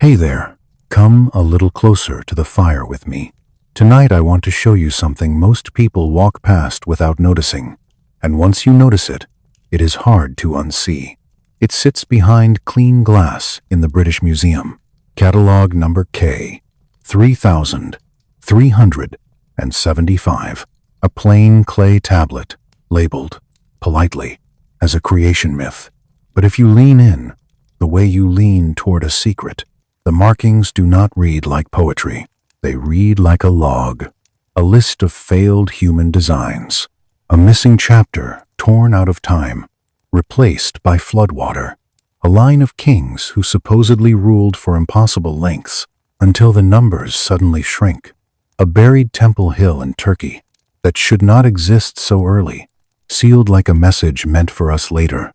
Hey there, come a little closer to the fire with me. Tonight I want to show you something most people walk past without noticing, and once you notice it, it is hard to unsee. It sits behind clean glass in the British Museum. Catalogue number K, 3375. A plain clay tablet, labeled, politely, as a creation myth. But if you lean in, the way you lean toward a secret, the markings do not read like poetry. They read like a log, a list of failed human designs, a missing chapter torn out of time, replaced by floodwater, a line of kings who supposedly ruled for impossible lengths until the numbers suddenly shrink, a buried temple hill in Turkey that should not exist so early, sealed like a message meant for us later.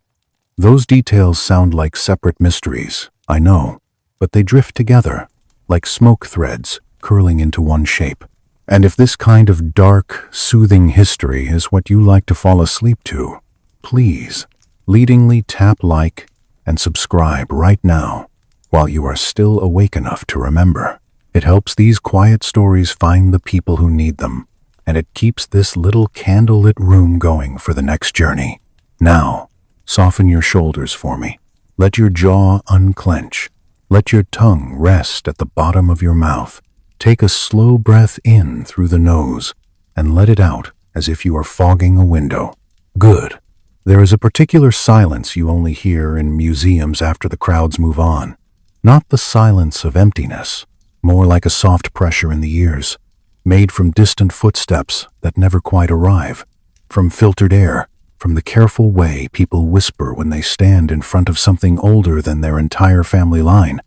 Those details sound like separate mysteries, I know, but they drift together, like smoke threads curling into one shape. And if this kind of dark, soothing history is what you like to fall asleep to, please, leadingly tap like and subscribe right now while you are still awake enough to remember. It helps these quiet stories find the people who need them, and it keeps this little candlelit room going for the next journey. Now, soften your shoulders for me. Let your jaw unclench. Let your tongue rest at the bottom of your mouth. Take a slow breath in through the nose and let it out as if you are fogging a window. Good. There is a particular silence you only hear in museums after the crowds move on. Not the silence of emptiness, more like a soft pressure in the ears, made from distant footsteps that never quite arrive, from filtered air, from the careful way people whisper when they stand in front of something older than their entire family line.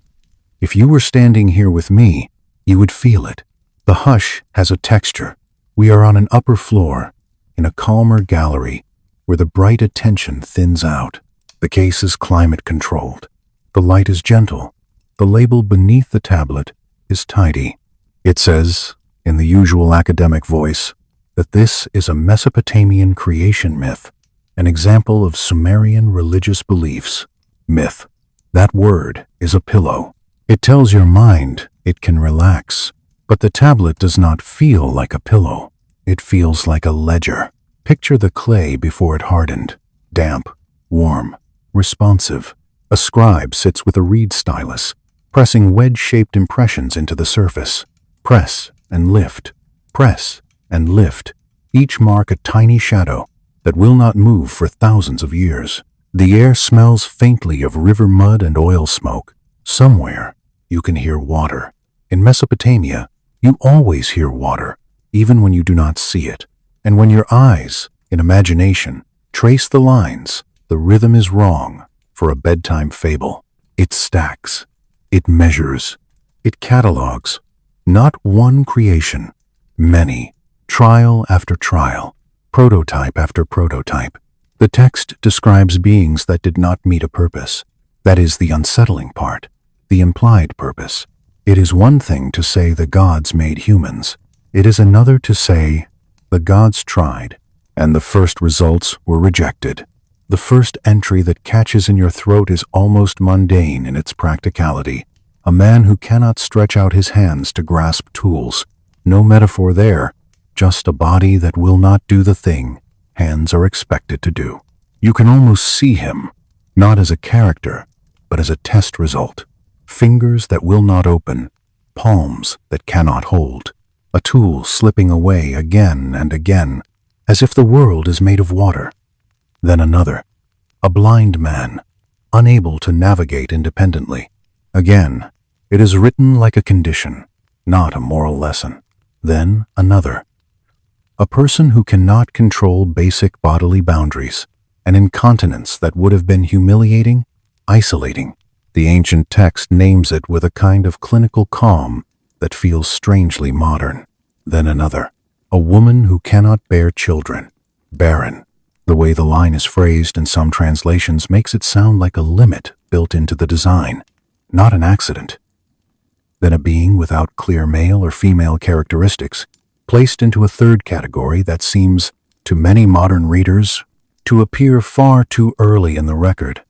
If you were standing here with me, you would feel it. The hush has a texture. We are on an upper floor, in a calmer gallery, where the bright attention thins out. The case is climate-controlled. The light is gentle. The label beneath the tablet is tidy. It says, in the usual academic voice, that this is a Mesopotamian creation myth, an example of Sumerian religious beliefs. Myth. That word is a pillow. It tells your mind it can relax, but the tablet does not feel like a pillow. It feels like a ledger. Picture the clay before it hardened, damp, warm, responsive. A scribe sits with a reed stylus, pressing wedge-shaped impressions into the surface. Press and lift, press and lift, each mark a tiny shadow that will not move for thousands of years. The air smells faintly of river mud and oil smoke. Somewhere, you can hear water. In Mesopotamia, you always hear water, even when you do not see it. And when your eyes, in imagination, trace the lines, the rhythm is wrong for a bedtime fable. It stacks. It measures. It catalogs. Not one creation, many, trial after trial, prototype after prototype. The text describes beings that did not meet a purpose. That is the unsettling part, the implied purpose. It is one thing to say the gods made humans. It is another to say the gods tried, and the first results were rejected. The first entry that catches in your throat is almost mundane in its practicality. A man who cannot stretch out his hands to grasp tools. No metaphor there, just a body that will not do the thing hands are expected to do. You can almost see him, not as a character, but as a test result. Fingers that will not open, palms that cannot hold. A tool slipping away again and again, as if the world is made of water. Then another, a blind man, unable to navigate independently. Again, it is written like a condition, not a moral lesson. Then another, a person who cannot control basic bodily boundaries, an incontinence that would have been humiliating, isolating. The ancient text names it with a kind of clinical calm that feels strangely modern. Then another, a woman who cannot bear children, barren. The way the line is phrased in some translations makes it sound like a limit built into the design, not an accident. Then a being without clear male or female characteristics, placed into a third category that seems, to many modern readers, to appear far too early in the record.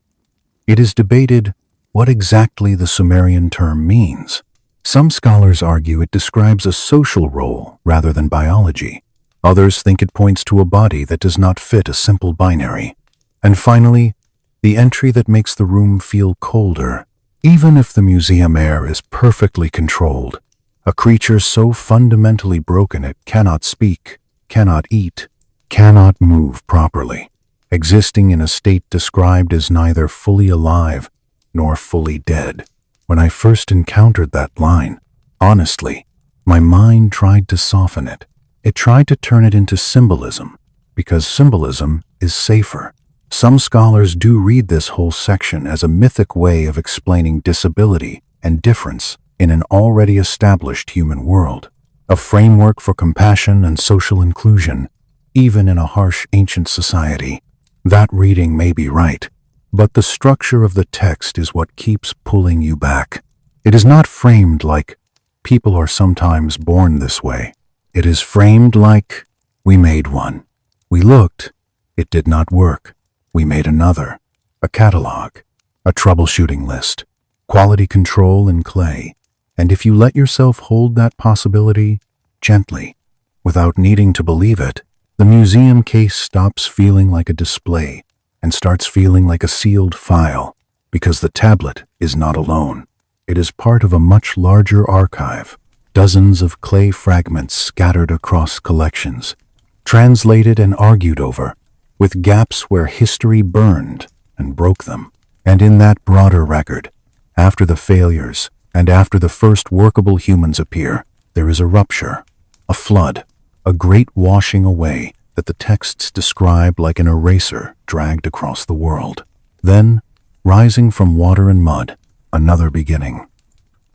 It is debated what exactly the Sumerian term means. Some scholars argue it describes a social role rather than biology. Others think it points to a body that does not fit a simple binary. And finally, the entry that makes the room feel colder. Even if the museum air is perfectly controlled, a creature so fundamentally broken it cannot speak, cannot eat, cannot move properly, existing in a state described as neither fully alive nor fully dead. When I first encountered that line, honestly, my mind tried to soften it. It tried to turn it into symbolism, because symbolism is safer. Some scholars do read this whole section as a mythic way of explaining disability and difference in an already established human world, a framework for compassion and social inclusion, even in a harsh ancient society. That reading may be right, but the structure of the text is what keeps pulling you back. It is not framed like, people are sometimes born this way. It is framed like, we made one. We looked, it did not work. We made another, a catalog, a troubleshooting list, quality control in clay. And if you let yourself hold that possibility gently, without needing to believe it, the museum case stops feeling like a display and starts feeling like a sealed file, because the tablet is not alone. It is part of a much larger archive, dozens of clay fragments scattered across collections, translated and argued over, with gaps where history burned and broke them. And in that broader record, after the failures and after the first workable humans appear, there is a rupture, a flood, a great washing away that the texts describe like an eraser dragged across the world. Then, rising from water and mud, another beginning.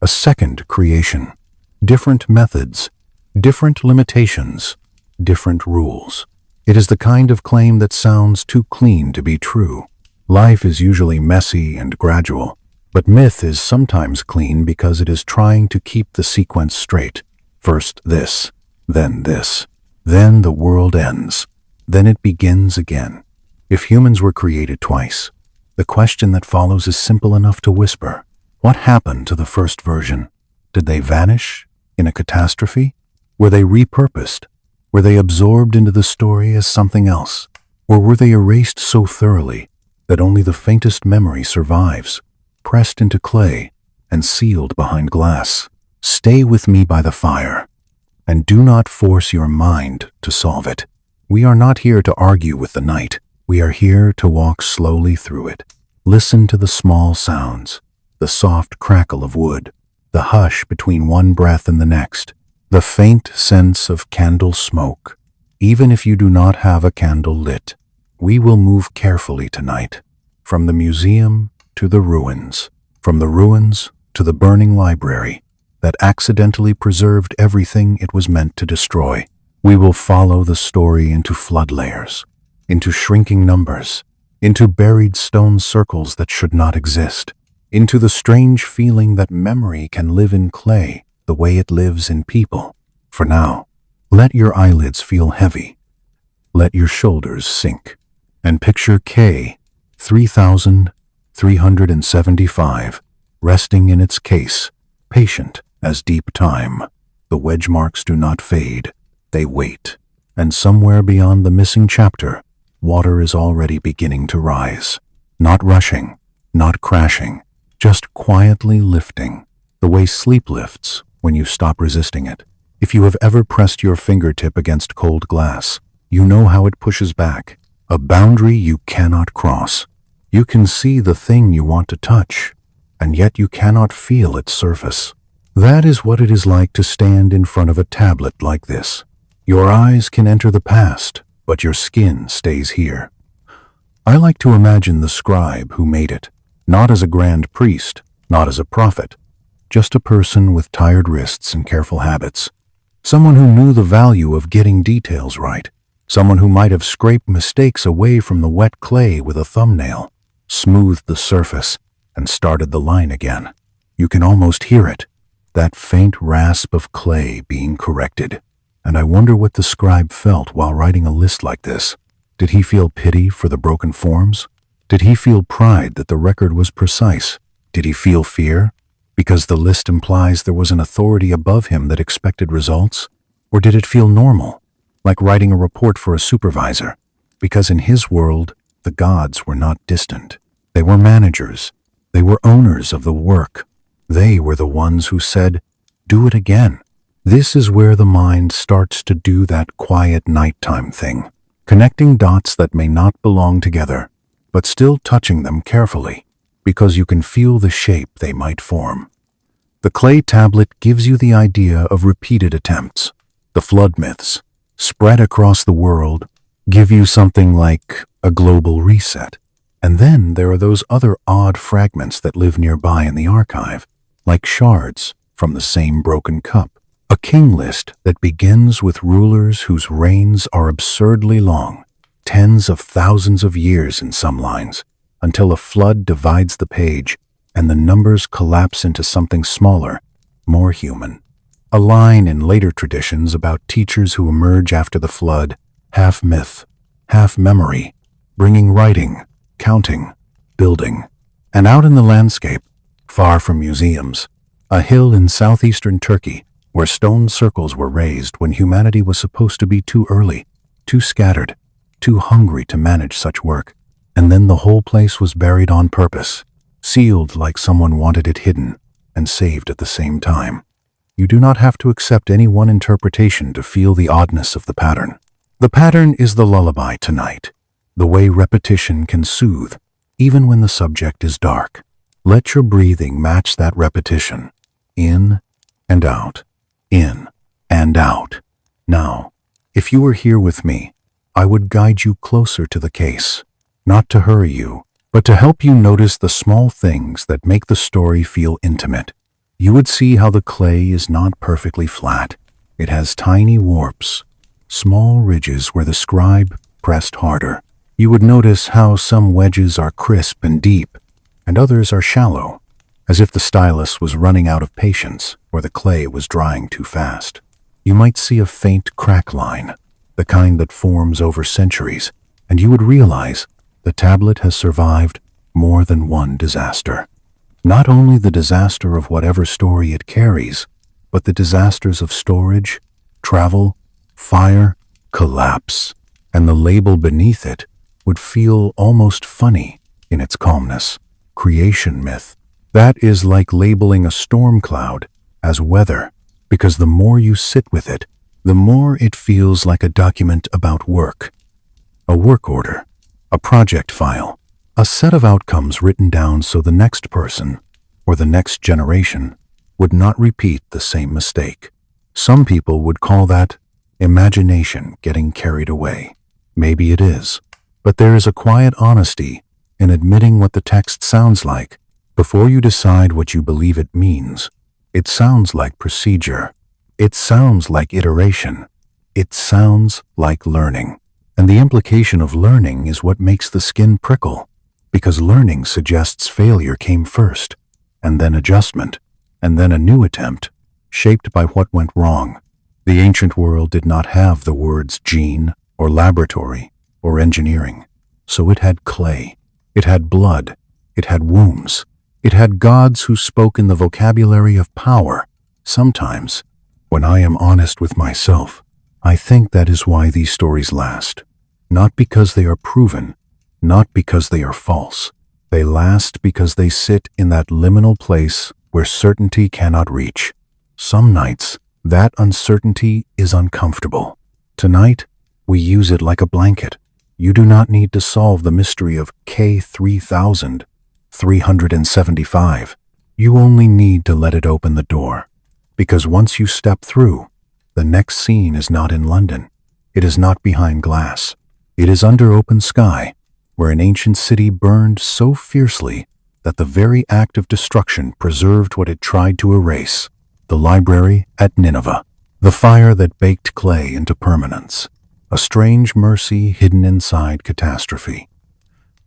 A second creation. Different methods, different limitations, different rules. It is the kind of claim that sounds too clean to be true. Life is usually messy and gradual, but myth is sometimes clean because it is trying to keep the sequence straight. First this, then the world ends, then it begins again. If humans were created twice, the question that follows is simple enough to whisper. What happened to the first version? Did they vanish in a catastrophe? Were they repurposed? Were they absorbed into the story as something else? Or were they erased so thoroughly that only the faintest memory survives, pressed into clay and sealed behind glass? Stay with me by the fire, and do not force your mind to solve it. We are not here to argue with the night. We are here to walk slowly through it. Listen to the small sounds, the soft crackle of wood, the hush between one breath and the next, the faint sense of candle smoke. Even if you do not have a candle lit, we will move carefully tonight, from the museum to the ruins, from the ruins to the burning library that accidentally preserved everything it was meant to destroy. We will follow the story into flood layers, into shrinking numbers, into buried stone circles that should not exist, into the strange feeling that memory can live in clay the way it lives in people. For now, let your eyelids feel heavy. Let your shoulders sink. And picture K 3375 resting in its case, patient as deep time. The wedge marks do not fade. They wait. And somewhere beyond the missing chapter, water is already beginning to rise. Not rushing, not crashing, just quietly lifting, the way sleep lifts when you stop resisting it. If you have ever pressed your fingertip against cold glass, you know how it pushes back, a boundary you cannot cross. You can see the thing you want to touch, and yet you cannot feel its surface. That is what it is like to stand in front of a tablet like this. Your eyes can enter the past, but your skin stays here. I like to imagine the scribe who made it, not as a grand priest, not as a prophet, just a person with tired wrists and careful habits. Someone who knew the value of getting details right. Someone who might have scraped mistakes away from the wet clay with a thumbnail, smoothed the surface, and started the line again. You can almost hear it, that faint rasp of clay being corrected. And I wonder what the scribe felt while writing a list like this. Did he feel pity for the broken forms? Did he feel pride that the record was precise? Did he feel fear? Because the list implies there was an authority above him that expected results? Or did it feel normal, like writing a report for a supervisor? Because in his world, the gods were not distant. They were managers. They were owners of the work. They were the ones who said, "Do it again." This is where the mind starts to do that quiet nighttime thing, connecting dots that may not belong together, but still touching them carefully, because you can feel the shape they might form. The clay tablet gives you the idea of repeated attempts. The flood myths, spread across the world, give you something like a global reset. And then there are those other odd fragments that live nearby in the archive, like shards from the same broken cup. A king list that begins with rulers whose reigns are absurdly long, tens of thousands of years in some lines, until a flood divides the page and the numbers collapse into something smaller, more human. A line in later traditions about teachers who emerge after the flood, half myth, half memory, bringing writing, counting, building. And out in the landscape, far from museums, a hill in southeastern Turkey where stone circles were raised when humanity was supposed to be too early, too scattered, too hungry to manage such work. And then the whole place was buried on purpose, sealed like someone wanted it hidden, and saved at the same time. You do not have to accept any one interpretation to feel the oddness of the pattern. The pattern is the lullaby tonight, the way repetition can soothe, even when the subject is dark. Let your breathing match that repetition. In and out, in and out. Now, if you were here with me, I would guide you closer to the case, not to hurry you, but to help you notice the small things that make the story feel intimate. You would see how the clay is not perfectly flat. It has tiny warps, small ridges where the scribe pressed harder. You would notice how some wedges are crisp and deep, and others are shallow, as if the stylus was running out of patience or the clay was drying too fast. You might see a faint crack line, the kind that forms over centuries, and you would realize the tablet has survived more than one disaster. Not only the disaster of whatever story it carries, but the disasters of storage, travel, fire, collapse, and the label beneath it would feel almost funny in its calmness. Creation myth. That is like labeling a storm cloud as weather, because the more you sit with it, the more it feels like a document about work. A work order, a project file, a set of outcomes written down so the next person, or the next generation, would not repeat the same mistake. Some people would call that imagination getting carried away. Maybe it is. But there is a quiet honesty in admitting what the text sounds like before you decide what you believe it means. It sounds like procedure. It sounds like iteration. It sounds like learning. And the implication of learning is what makes the skin prickle, because learning suggests failure came first, and then adjustment, and then a new attempt, shaped by what went wrong. The ancient world did not have the words gene, or laboratory, or engineering. So it had clay, it had blood, it had wombs, it had gods who spoke in the vocabulary of power. Sometimes, when I am honest with myself, I think that is why these stories last. Not because they are proven, not because they are false. They last because they sit in that liminal place where certainty cannot reach. Some nights, that uncertainty is uncomfortable. Tonight, we use it like a blanket. You do not need to solve the mystery of K3375. You only need to let it open the door. Because once you step through, the next scene is not in London. It is not behind glass. It is under open sky, where an ancient city burned so fiercely that the very act of destruction preserved what it tried to erase. The library at Nineveh. The fire that baked clay into permanence. A strange mercy hidden inside catastrophe.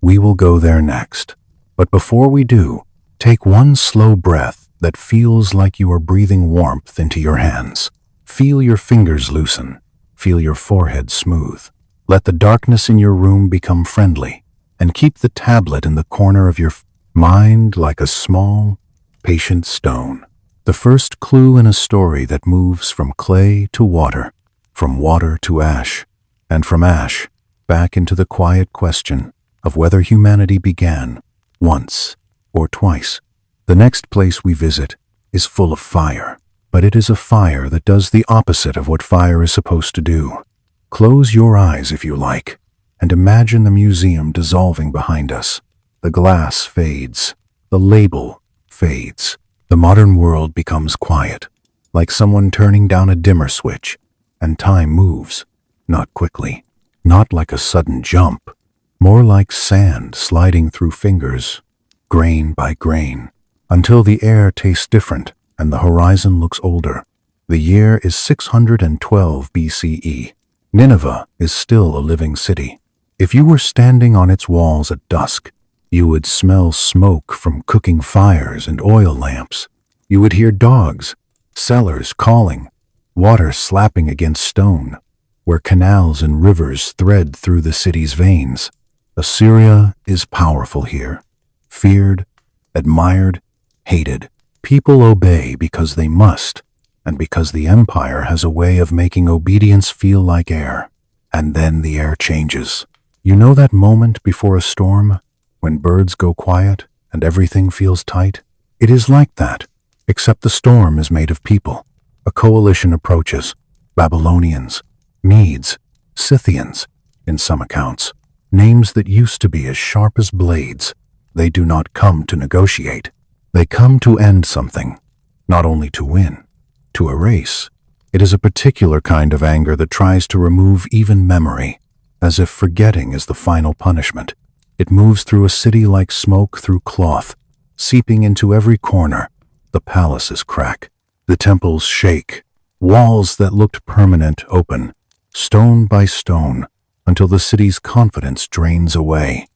We will go there next. But before we do, take one slow breath that feels like you are breathing warmth into your hands. Feel your fingers loosen. Feel your forehead smooth. Let the darkness in your room become friendly, and keep the tablet in the corner of your Mind like a small, patient stone. The first clue in a story that moves from clay to water, from water to ash, and from ash back into the quiet question of whether humanity began once or twice. The next place we visit is full of fire, but it is a fire that does the opposite of what fire is supposed to do. Close your eyes if you like, and imagine the museum dissolving behind us. The glass fades, the label fades. The modern world becomes quiet, like someone turning down a dimmer switch, and time moves, not quickly, not like a sudden jump, more like sand sliding through fingers, grain by grain, until the air tastes different and the horizon looks older. The year is 612 BCE. Nineveh is still a living city. If you were standing on its walls at dusk, you would smell smoke from cooking fires and oil lamps. You would hear dogs, sailors calling, water slapping against stone, where canals and rivers thread through the city's veins. Assyria is powerful here, feared, admired, hated. People obey because they must, and because the empire has a way of making obedience feel like air. And then the air changes. You know that moment before a storm, when birds go quiet and everything feels tight? It is like that, except the storm is made of people. A coalition approaches. Babylonians, Medes, Scythians, in some accounts. Names that used to be as sharp as blades. They do not come to negotiate. They come to end something, not only to win, to erase. It is a particular kind of anger that tries to remove even memory, as if forgetting is the final punishment. It moves through a city like smoke through cloth, seeping into every corner. The palaces crack, the temples shake, walls that looked permanent open, stone by stone, until the city's confidence drains away.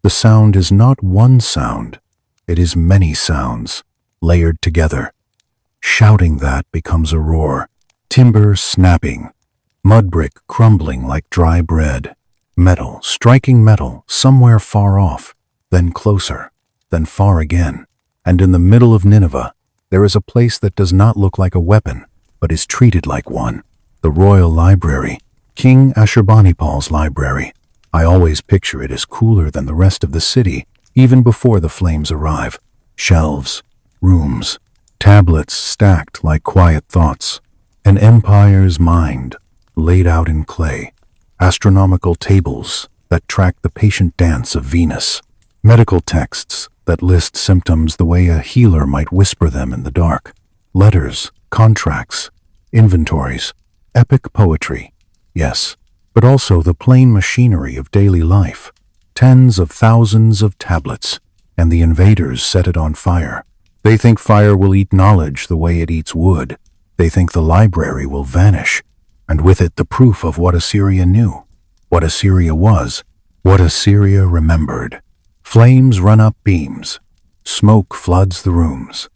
The sound is not one sound, it is many sounds, layered together. Shouting that becomes a roar, timber snapping, mud brick crumbling like dry bread, metal striking metal somewhere far off, then closer, then far again. And in the middle of Nineveh, there is a place that does not look like a weapon, but is treated like one. The royal library, King Ashurbanipal's library. I always picture it as cooler than the rest of the city, even before the flames arrive. Shelves, rooms, tablets stacked like quiet thoughts. An empire's mind, laid out in clay. Astronomical tables that track the patient dance of Venus. Medical texts that list symptoms the way a healer might whisper them in the dark. Letters, contracts, inventories, epic poetry. Yes, but also the plain machinery of daily life. Tens of thousands of tablets, and the invaders set it on fire. They think fire will eat knowledge the way it eats wood. They think the library will vanish, and with it the proof of what Assyria knew, what Assyria was, what Assyria remembered. Flames run up beams. Smoke floods the rooms.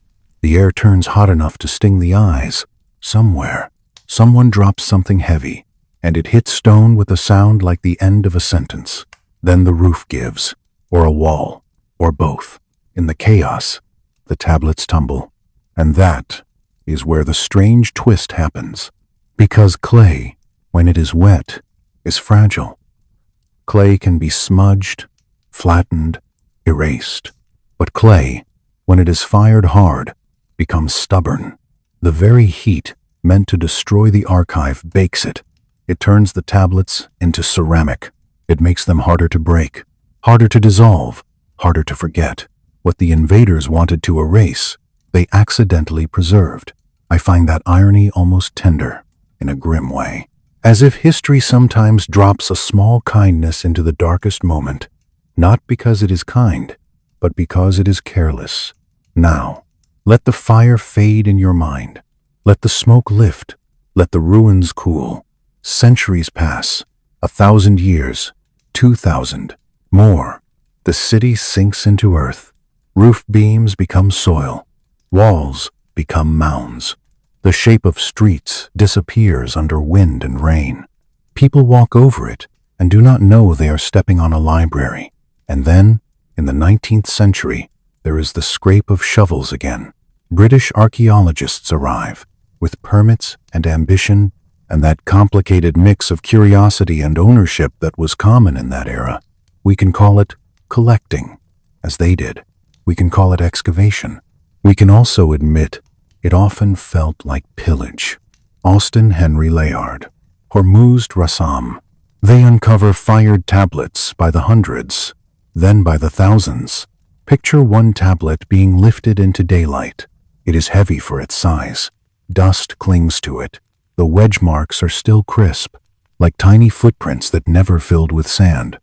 The air turns hot enough to sting the eyes. Somewhere, someone drops something heavy, and it hits stone with a sound like the end of a sentence. Then the roof gives, or a wall, or both. In the chaos, the tablets tumble. And that is where the strange twist happens. Because clay, when it is wet, is fragile. Clay can be smudged, flattened, erased. But clay, when it is fired hard, becomes stubborn. The very heat meant to destroy the archive bakes it. It turns the tablets into ceramic. It makes them harder to break, harder to dissolve, harder to forget. What the invaders wanted to erase, they accidentally preserved. I find that irony almost tender, in a grim way. As if history sometimes drops a small kindness into the darkest moment, not because it is kind, but because it is careless. Now, let the fire fade in your mind. Let the smoke lift. Let the ruins cool. Centuries pass. 1,000 years, 2,000, more. The city sinks into earth. Roof beams become soil. Walls become mounds. The shape of streets disappears under wind and rain. People walk over it and do not know they are stepping on a library. And then, in the 19th century, there is the scrape of shovels again. British archaeologists arrive, with permits and ambition, and that complicated mix of curiosity and ownership that was common in that era. We can call it collecting, as they did. We can call it excavation. We can also admit it often felt like pillage. Austin Henry Layard, Hormuzd Rassam. They uncover fired tablets by the hundreds, then by the thousands. Picture one tablet being lifted into daylight. It is heavy for its size. Dust clings to it. The wedge marks are still crisp, like tiny footprints that never filled with sand.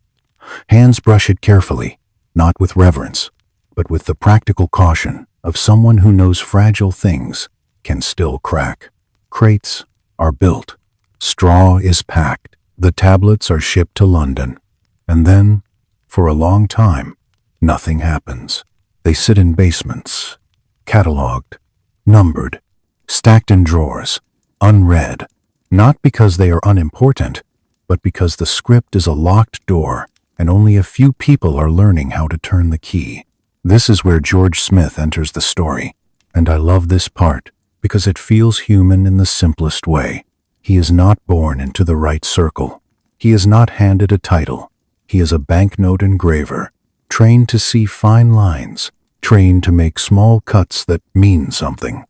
Hands brush it carefully, not with reverence, but with the practical caution of someone who knows fragile things can still crack. Crates are built. Straw is packed. The tablets are shipped to London. And then, for a long time, nothing happens. They sit in basements, catalogued, numbered, stacked in drawers, unread, not because they are unimportant, but because the script is a locked door and only a few people are learning how to turn the key. This is where George Smith enters the story, and I love this part because it feels human in the simplest way. He is not born into the right circle. He is not handed a title. He is a banknote engraver, trained to see fine lines, trained to make small cuts that mean something.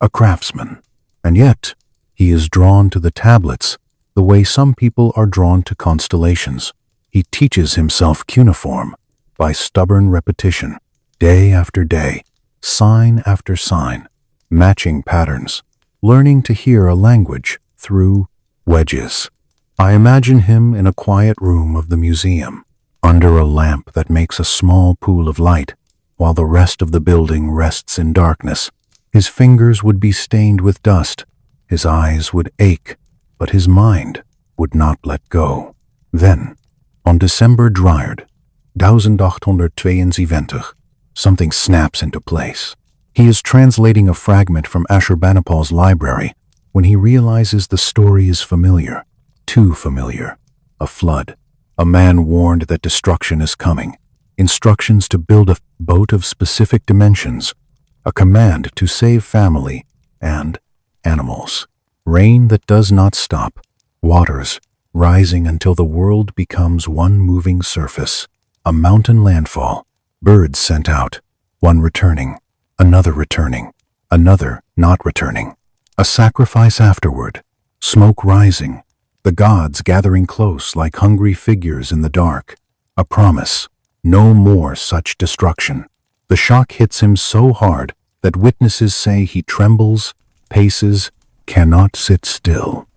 A craftsman. And yet, he is drawn to the tablets the way some people are drawn to constellations. He teaches himself cuneiform by stubborn repetition, day after day, sign after sign, matching patterns, learning to hear a language through wedges. I imagine him in a quiet room of the museum, under a lamp that makes a small pool of light, while the rest of the building rests in darkness. His fingers would be stained with dust, his eyes would ache, but his mind would not let go. Then, on December Dryard, 1872, something snaps into place. He is translating a fragment from Ashurbanipal's library when he realizes the story is familiar, too familiar. A flood, a man warned that destruction is coming, instructions to build a boat of specific dimensions, a command to save family and animals. Rain that does not stop, waters rising until the world becomes one moving surface, a mountain landfall, birds sent out, one returning, another not returning, a sacrifice afterward, smoke rising, the gods gathering close like hungry figures in the dark, a promise, no more such destruction. The shock hits him so hard that witnesses say he trembles, paces, cannot sit still.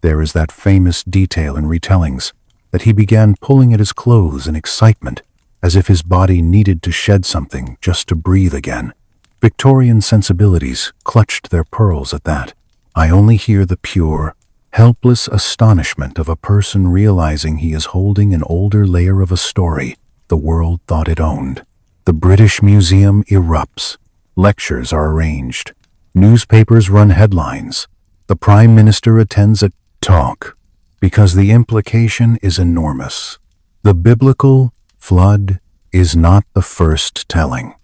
There is that famous detail in retellings that he began pulling at his clothes in excitement, as if his body needed to shed something just to breathe again. Victorian sensibilities clutched their pearls at that. I only hear the pure, helpless astonishment of a person realizing he is holding an older layer of a story the world thought it owned. The British Museum erupts. Lectures are arranged. Newspapers run headlines. The Prime Minister attends a talk because the implication is enormous. The biblical flood is not the first telling.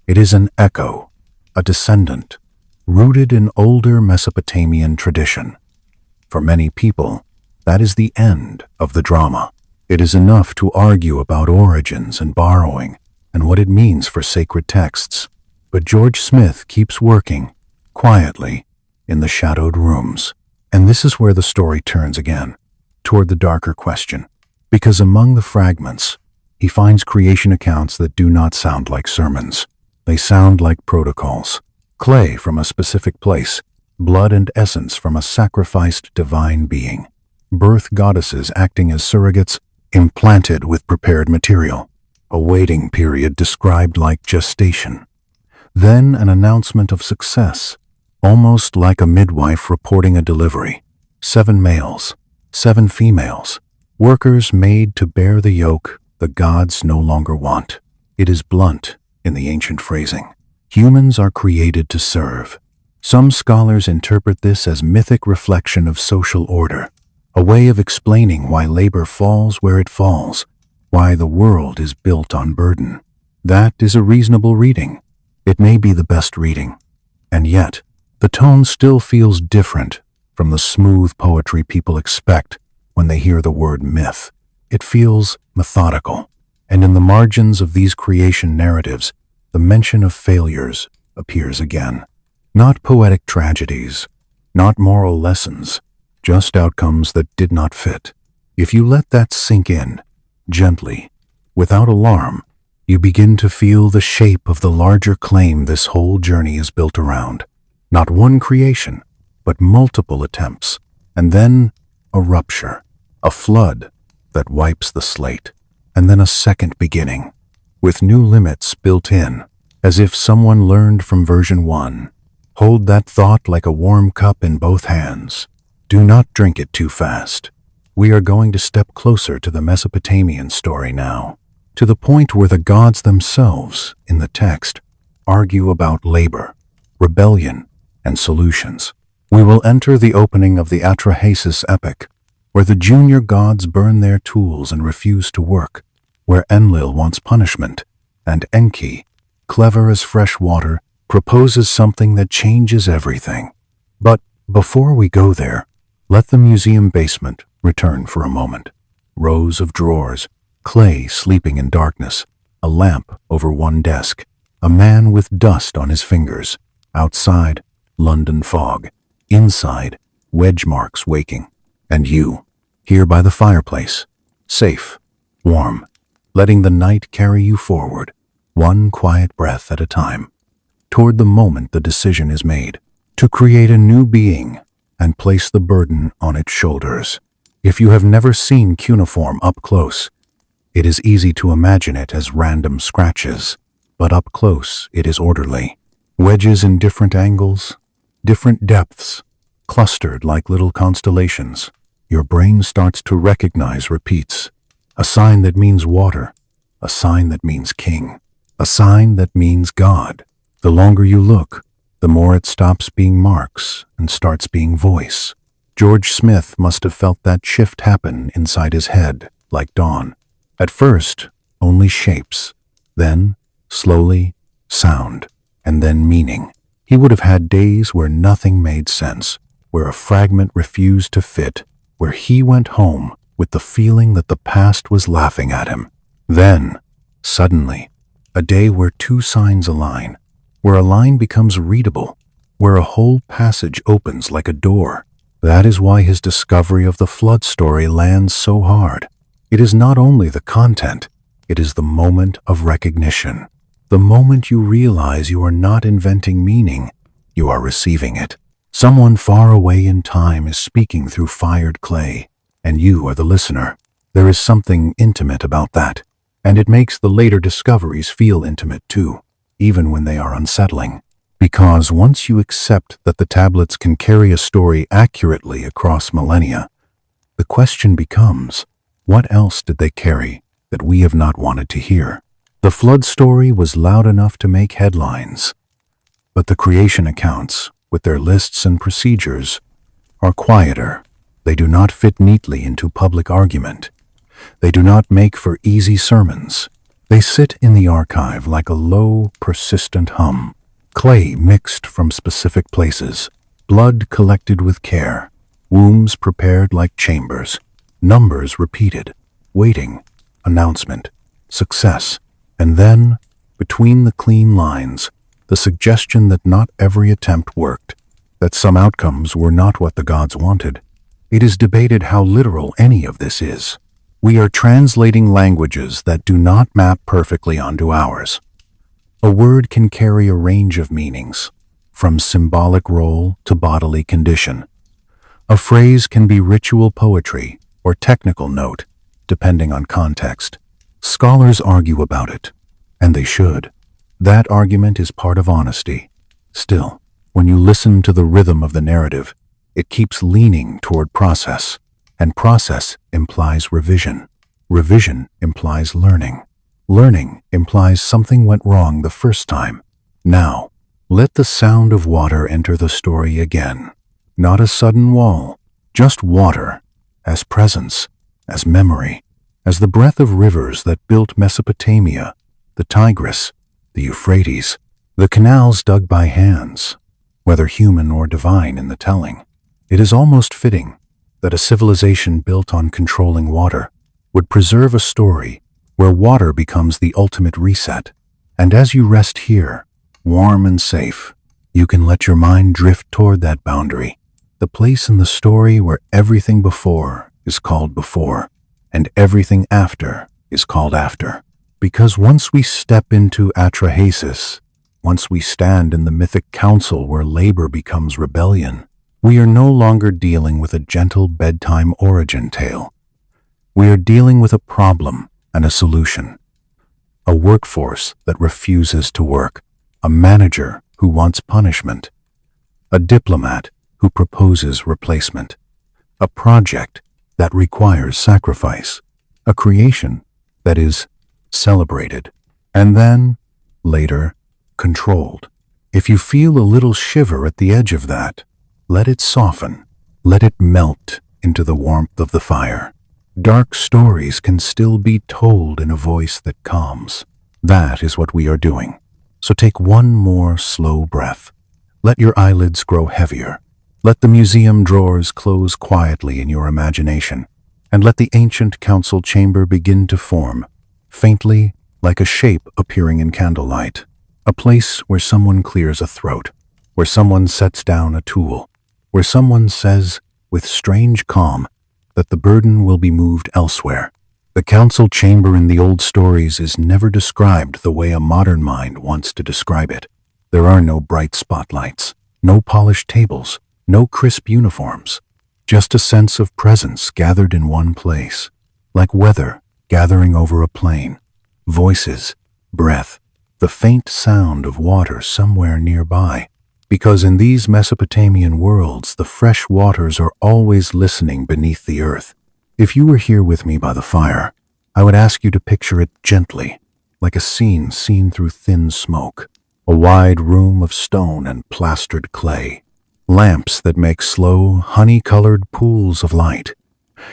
It is an echo, a descendant, rooted in older Mesopotamian tradition. For many people, that is the end of the drama. It is enough to argue about origins and borrowing and what it means for sacred texts. But George Smith keeps working, quietly, in the shadowed rooms. And this is where the story turns again, toward the darker question. Because among the fragments, he finds creation accounts that do not sound like sermons. They sound like protocols. Clay from a specific place, blood and essence from a sacrificed divine being. Birth goddesses acting as surrogates, implanted with prepared material. A waiting period described like gestation. Then an announcement of success, almost like a midwife reporting a delivery. 7 males, 7 females, workers made to bear the yoke the gods no longer want. It is blunt in the ancient phrasing. Humans are created to serve. Some scholars interpret this as mythic reflection of social order, a way of explaining why labor falls where it falls, why the world is built on burden. That is a reasonable reading. It may be the best reading. And yet, the tone still feels different from the smooth poetry people expect when they hear the word myth. It feels methodical. And in the margins of these creation narratives, the mention of failures appears again. Not poetic tragedies, not moral lessons, just outcomes that did not fit. If you let that sink in, gently, without alarm, you begin to feel the shape of the larger claim this whole journey is built around. Not one creation, but multiple attempts, and then a rupture, a flood that wipes the slate, and then a second beginning, with new limits built in, as if someone learned from version 1. Hold that thought like a warm cup in both hands. Do not drink it too fast. We are going to step closer to the Mesopotamian story now, to the point where the gods themselves, in the text, argue about labor, rebellion, and solutions. We will enter the opening of the Atrahasis epic, where the junior gods burn their tools and refuse to work, where Enlil wants punishment, and Enki, clever as fresh water, proposes something that changes everything. But before we go there, let the museum basement return for a moment. Rows of drawers, clay sleeping in darkness, a lamp over one desk, a man with dust on his fingers. Outside, London fog. Inside, wedge marks waking. And you, here by the fireplace, safe, warm, letting the night carry you forward, one quiet breath at a time, toward the moment the decision is made, to create a new being and place the burden on its shoulders. If you have never seen cuneiform up close, it is easy to imagine it as random scratches, but up close it is orderly. Wedges in different angles, different depths, clustered like little constellations. Your brain starts to recognize repeats. A sign that means water, a sign that means king, a sign that means God. The longer you look, the more it stops being marks and starts being voice. George Smith must have felt that shift happen inside his head, like dawn. At first, only shapes, then, slowly, sound, and then meaning. He would have had days where nothing made sense, where a fragment refused to fit, where he went home with the feeling that the past was laughing at him. Then, suddenly, a day where two signs align, where a line becomes readable, where a whole passage opens like a door. That is why his discovery of the flood story lands so hard. It is not only the content, it is the moment of recognition. The moment you realize you are not inventing meaning, you are receiving it. Someone far away in time is speaking through fired clay, and you are the listener. There is something intimate about that, and it makes the later discoveries feel intimate too, even when they are unsettling. Because once you accept that the tablets can carry a story accurately across millennia, the question becomes, what else did they carry that we have not wanted to hear? The flood story was loud enough to make headlines, but the creation accounts, with their lists and procedures, are quieter. They do not fit neatly into public argument. They do not make for easy sermons. They sit in the archive like a low, persistent hum. Clay mixed from specific places, blood collected with care, wombs prepared like chambers, numbers repeated, waiting, announcement, success, and then, between the clean lines, the suggestion that not every attempt worked, that some outcomes were not what the gods wanted. It is debated how literal any of this is. We are translating languages that do not map perfectly onto ours. A word can carry a range of meanings, from symbolic role to bodily condition. A phrase can be ritual poetry or technical note, depending on context. Scholars argue about it, and they should. That argument is part of honesty. Still, when you listen to the rhythm of the narrative, it keeps leaning toward process, and process implies revision. Revision implies learning. Learning implies something went wrong the first time. Now, let the sound of water enter the story again. Not a sudden wall, just water, as presence, as memory, as the breath of rivers that built Mesopotamia, the Tigris, the Euphrates, the canals dug by hands, whether human or divine in the telling. It is almost fitting that a civilization built on controlling water would preserve a story where water becomes the ultimate reset. And as you rest here, warm and safe, you can let your mind drift toward that boundary, the place in the story where everything before is called before, and everything after is called after. Because once we step into Atrahasis, once we stand in the mythic council where labor becomes rebellion, we are no longer dealing with a gentle bedtime origin tale. We are dealing with a problem and a solution. A workforce that refuses to work, a manager who wants punishment, a diplomat who proposes replacement, a project that requires sacrifice, a creation that is celebrated, and then, later, controlled. If you feel a little shiver at the edge of that, let it soften, let it melt into the warmth of the fire. Dark stories can still be told in a voice that calms. That is what we are doing. So take one more slow breath. Let your eyelids grow heavier. Let the museum drawers close quietly in your imagination, and let the ancient council chamber begin to form, faintly like a shape appearing in candlelight. A place where someone clears a throat, where someone sets down a tool, where someone says, with strange calm, that the burden will be moved elsewhere. The council chamber in the old stories is never described the way a modern mind wants to describe it. There are no bright spotlights, no polished tables, no crisp uniforms, just a sense of presence gathered in one place, like weather gathering over a plain, voices, breath, the faint sound of water somewhere nearby. Because in these Mesopotamian worlds, the fresh waters are always listening beneath the earth. If you were here with me by the fire, I would ask you to picture it gently, like a scene seen through thin smoke. A wide room of stone and plastered clay. Lamps that make slow, honey-colored pools of light.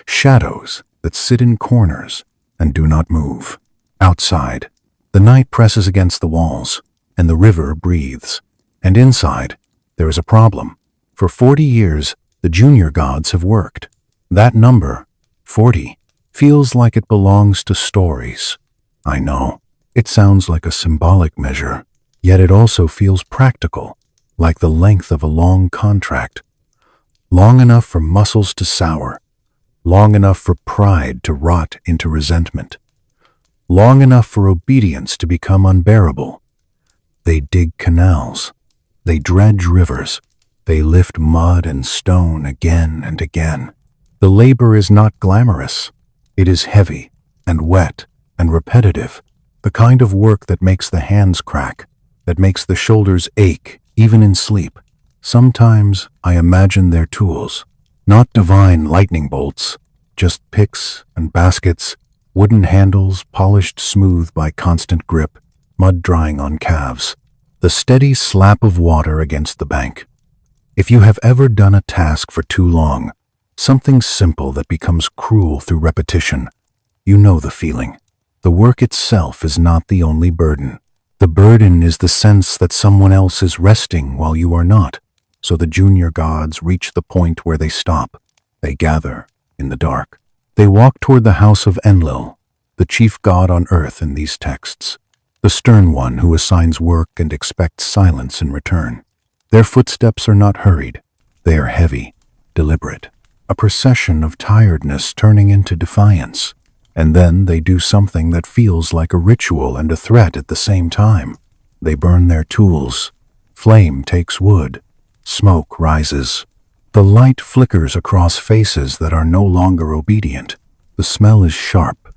Shadows that sit in corners and do not move. Outside, the night presses against the walls, and the river breathes. And inside, there is a problem. For 40 years, the junior gods have worked. That number, 40, feels like it belongs to stories. I know, it sounds like a symbolic measure, yet it also feels practical, like the length of a long contract. Long enough for muscles to sour, long enough for pride to rot into resentment, long enough for obedience to become unbearable. They dig canals. They dredge rivers. They lift mud and stone again and again. The labor is not glamorous. It is heavy and wet and repetitive, the kind of work that makes the hands crack, that makes the shoulders ache, even in sleep. Sometimes I imagine their tools, not divine lightning bolts, just picks and baskets, wooden handles polished smooth by constant grip, mud drying on calves. The steady slap of water against the bank. If you have ever done a task for too long, something simple that becomes cruel through repetition, you know the feeling. The work itself is not the only burden. The burden is the sense that someone else is resting while you are not. So the junior gods reach the point where they stop. They gather in the dark. They walk toward the house of Enlil, the chief god on earth in these texts. The stern one who assigns work and expects silence in return. Their footsteps are not hurried. They are heavy, deliberate, a procession of tiredness turning into defiance. And then they do something that feels like a ritual and a threat at the same time. They burn their tools. Flame takes wood. Smoke rises. The light flickers across faces that are no longer obedient. The smell is sharp,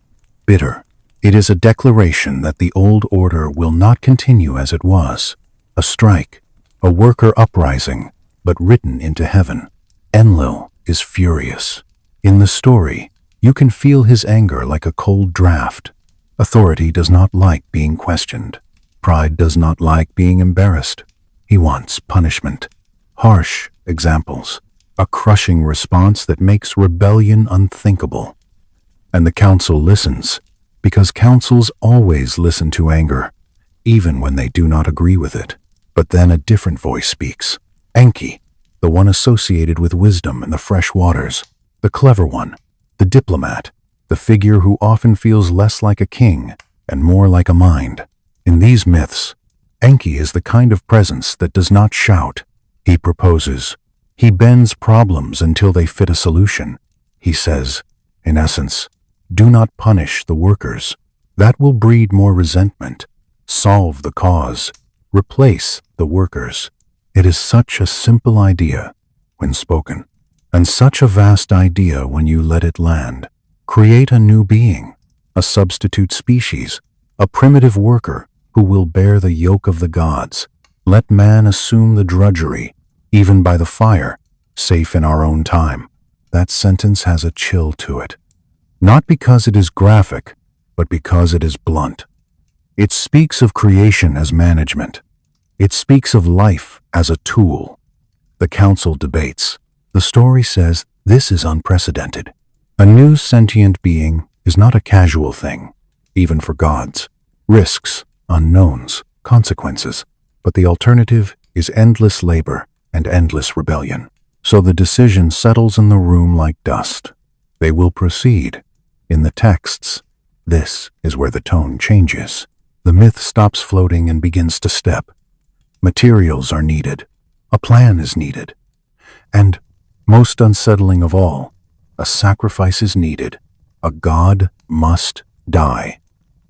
bitter. It is a declaration that the old order will not continue as it was. A strike, a worker uprising, but written into heaven. Enlil is furious. In the story, you can feel his anger like a cold draft. Authority does not like being questioned. Pride does not like being embarrassed. He wants punishment. Harsh examples. A crushing response that makes rebellion unthinkable. And the council listens. Because councils always listen to anger, even when they do not agree with it. But then a different voice speaks. Enki, the one associated with wisdom and the fresh waters, the clever one, the diplomat, the figure who often feels less like a king and more like a mind. In these myths, Enki is the kind of presence that does not shout. He proposes. He bends problems until they fit a solution. He says, in essence, do not punish the workers. That will breed more resentment. Solve the cause. Replace the workers. It is such a simple idea when spoken, and such a vast idea when you let it land. Create a new being, a substitute species, a primitive worker who will bear the yoke of the gods. Let man assume the drudgery, even by the fire, safe in our own time. That sentence has a chill to it. Not because it is graphic, but because it is blunt. It speaks of creation as management. It speaks of life as a tool. The council debates. The story says this is unprecedented. A new sentient being is not a casual thing, even for gods. Risks, unknowns, consequences. But the alternative is endless labor and endless rebellion. So the decision settles in the room like dust. They will proceed. In the texts, this is where the tone changes. The myth stops floating and begins to step. Materials are needed. A plan is needed. And, most unsettling of all, a sacrifice is needed. A god must die.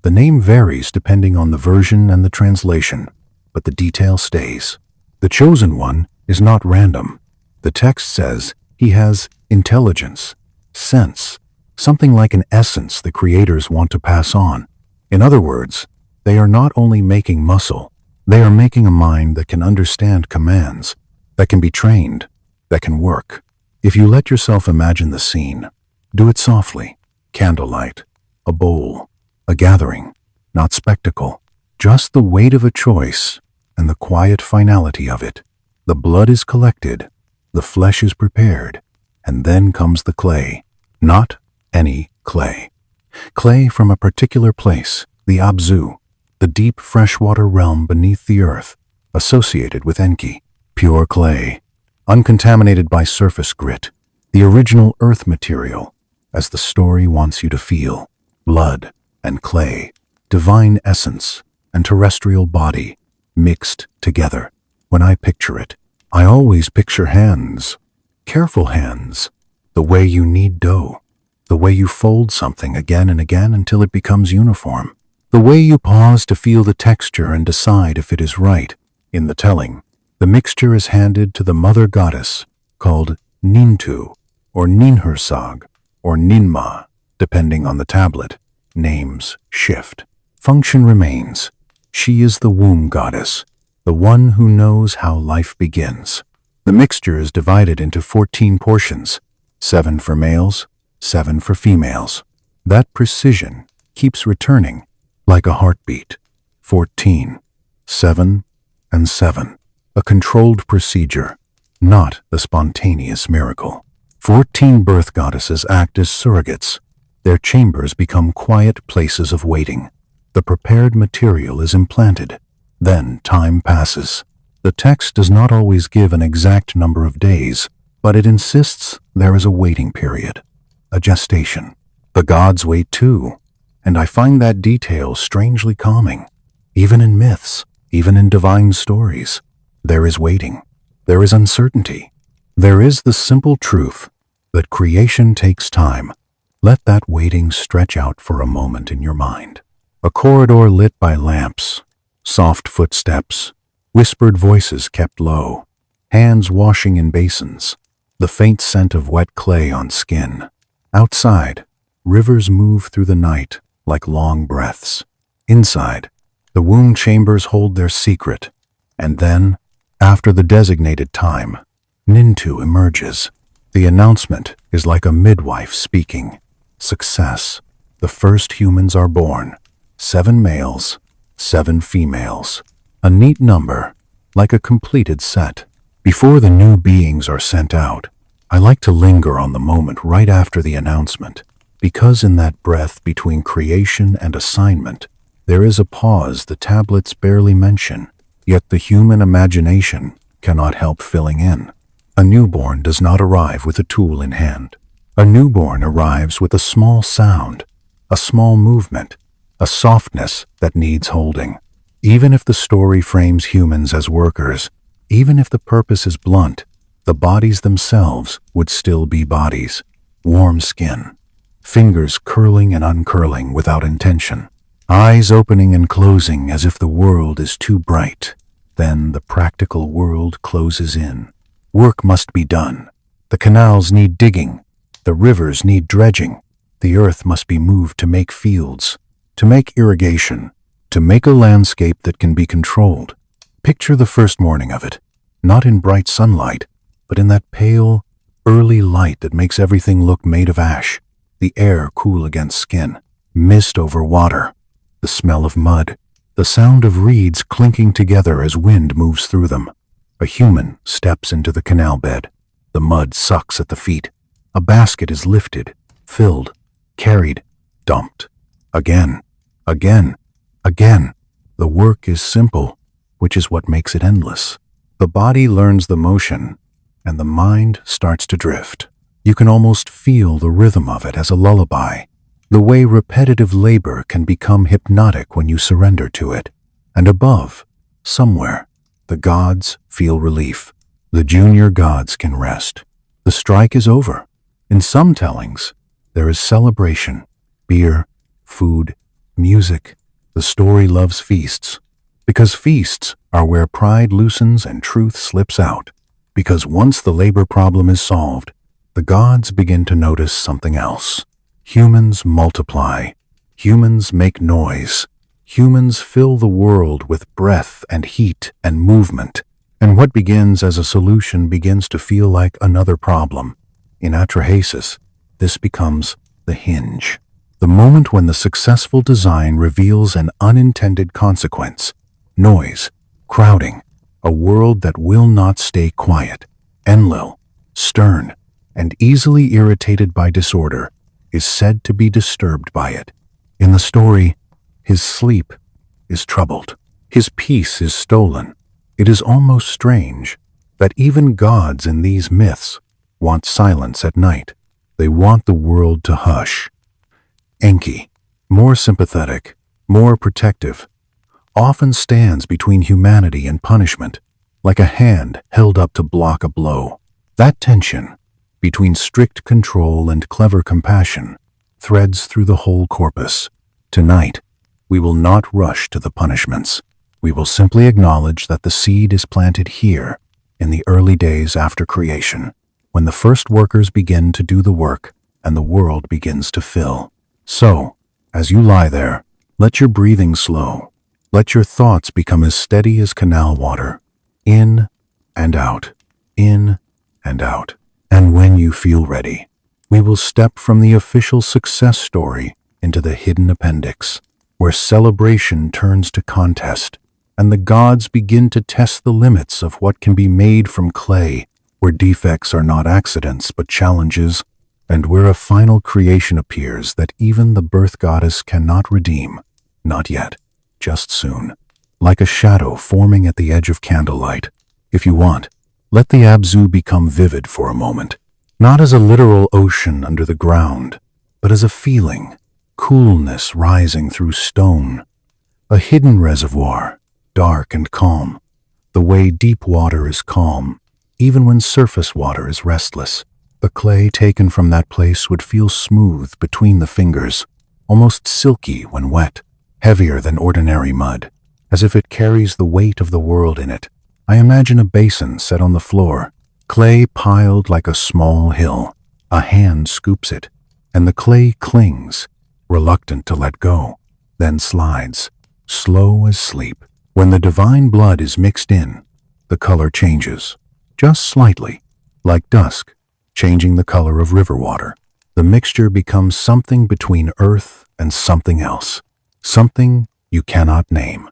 The name varies depending on the version and the translation, but the detail stays. The chosen one is not random. The text says he has intelligence, sense, something like an essence the creators want to pass on. In other words, they are not only making muscle, they are making a mind that can understand commands, that can be trained, that can work. If you let yourself imagine the scene, do it softly. Candlelight, a bowl, a gathering, not spectacle, just the weight of a choice and the quiet finality of it. The blood is collected, the flesh is prepared, and then comes the clay. Not any clay. Clay from a particular place, the Abzu, the deep freshwater realm beneath the earth, associated with Enki. Pure clay, uncontaminated by surface grit, the original earth material, as the story wants you to feel. Blood and clay, divine essence and terrestrial body, mixed together. When I picture it, I always picture hands. Careful hands, the way you knead dough, the way you fold something again and again until it becomes uniform, the way you pause to feel the texture and decide if it is right. In the telling, the mixture is handed to the mother goddess, called Nintu, or Ninhursag, or Ninma, depending on the tablet. Names shift. Function remains. She is the womb goddess, the one who knows how life begins. The mixture is divided into 14 portions, 7 for males, 7 for females. That precision keeps returning like a heartbeat. 14, 7, and 7. A controlled procedure, not a spontaneous miracle. 14 birth goddesses act as surrogates. Their chambers become quiet places of waiting. The prepared material is implanted. Then time passes. The text does not always give an exact number of days, but it insists there is a waiting period, a gestation. The gods wait too, and I find that detail strangely calming. Even in myths, even in divine stories, there is waiting. There is uncertainty. There is the simple truth that creation takes time. Let that waiting stretch out for a moment in your mind. A corridor lit by lamps, soft footsteps, whispered voices kept low, hands washing in basins, the faint scent of wet clay on skin. Outside, rivers move through the night like long breaths. Inside, the womb chambers hold their secret, and then, after the designated time, Nintu emerges. The announcement is like a midwife speaking. Success. The first humans are born. 7 males, 7 females. A neat number, like a completed set. Before the new beings are sent out, I like to linger on the moment right after the announcement. Because in that breath between creation and assignment, there is a pause the tablets barely mention, yet the human imagination cannot help filling in. A newborn does not arrive with a tool in hand. A newborn arrives with a small sound, a small movement, a softness that needs holding. Even if the story frames humans as workers, even if the purpose is blunt, the bodies themselves would still be bodies. Warm skin, fingers curling and uncurling without intention, eyes opening and closing as if the world is too bright. Then the practical world closes in. Work must be done. The canals need digging. The rivers need dredging. The earth must be moved to make fields, to make irrigation, to make a landscape that can be controlled. Picture the first morning of it, not in bright sunlight, but in that pale, early light that makes everything look made of ash, the air cool against skin, mist over water, the smell of mud, the sound of reeds clinking together as wind moves through them. A human steps into the canal bed. The mud sucks at the feet. A basket is lifted, filled, carried, dumped. Again, again, again. The work is simple, which is what makes it endless. The body learns the motion, and the mind starts to drift. You can almost feel the rhythm of it as a lullaby, the way repetitive labor can become hypnotic when you surrender to it. And above, somewhere, the gods feel relief. The junior gods can rest. The strike is over. In some tellings, there is celebration, beer, food, music. The story loves feasts, because feasts are where pride loosens and truth slips out. Because once the labor problem is solved, the gods begin to notice something else. Humans multiply. Humans make noise. Humans fill the world with breath and heat and movement. And what begins as a solution begins to feel like another problem. In Atrahasis, this becomes the hinge. The moment when the successful design reveals an unintended consequence. Noise, crowding, a world that will not stay quiet. Enlil, stern, and easily irritated by disorder, is said to be disturbed by it. In the story, his sleep is troubled. His peace is stolen. It is almost strange that even gods in these myths want silence at night. They want the world to hush. Enki, more sympathetic, more protective, often stands between humanity and punishment, like a hand held up to block a blow. That tension, between strict control and clever compassion, threads through the whole corpus. Tonight, we will not rush to the punishments. We will simply acknowledge that the seed is planted here, in the early days after creation, when the first workers begin to do the work and the world begins to fill. So, as you lie there, let your breathing slow. Let your thoughts become as steady as canal water. In and out, in and out. And when you feel ready, we will step from the official success story into the hidden appendix, where celebration turns to contest, and the gods begin to test the limits of what can be made from clay, where defects are not accidents but challenges, and where a final creation appears that even the birth goddess cannot redeem. Not yet, just soon. Like a shadow forming at the edge of candlelight. If you want, let the Abzu become vivid for a moment, not as a literal ocean under the ground, but as a feeling, coolness rising through stone, a hidden reservoir, dark and calm, the way deep water is calm, even when surface water is restless. The clay taken from that place would feel smooth between the fingers, almost silky when wet, heavier than ordinary mud, as if it carries the weight of the world in it. I imagine a basin set on the floor, clay piled like a small hill. A hand scoops it, and the clay clings, reluctant to let go, then slides, slow as sleep. When the divine blood is mixed in, the color changes, just slightly, like dusk, changing the color of river water. The mixture becomes something between earth and something else, something you cannot name.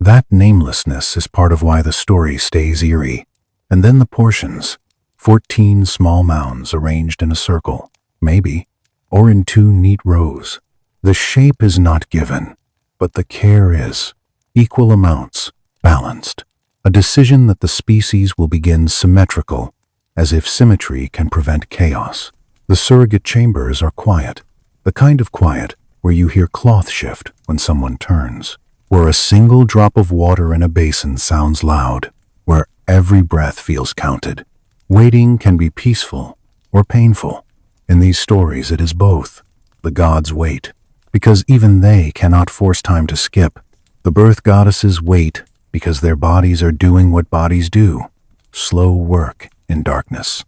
That namelessness is part of why the story stays eerie. And then the portions, 14 small mounds arranged in a circle, maybe, or in two neat rows. The shape is not given, but the care is. Equal amounts, balanced. A decision that the species will begin symmetrical, as if symmetry can prevent chaos. The surrogate chambers are quiet, the kind of quiet where you hear cloth shift when someone turns, where a single drop of water in a basin sounds loud, where every breath feels counted. Waiting can be peaceful or painful. In these stories it is both. The gods wait, because even they cannot force time to skip. The birth goddesses wait because their bodies are doing what bodies do, slow work in darkness.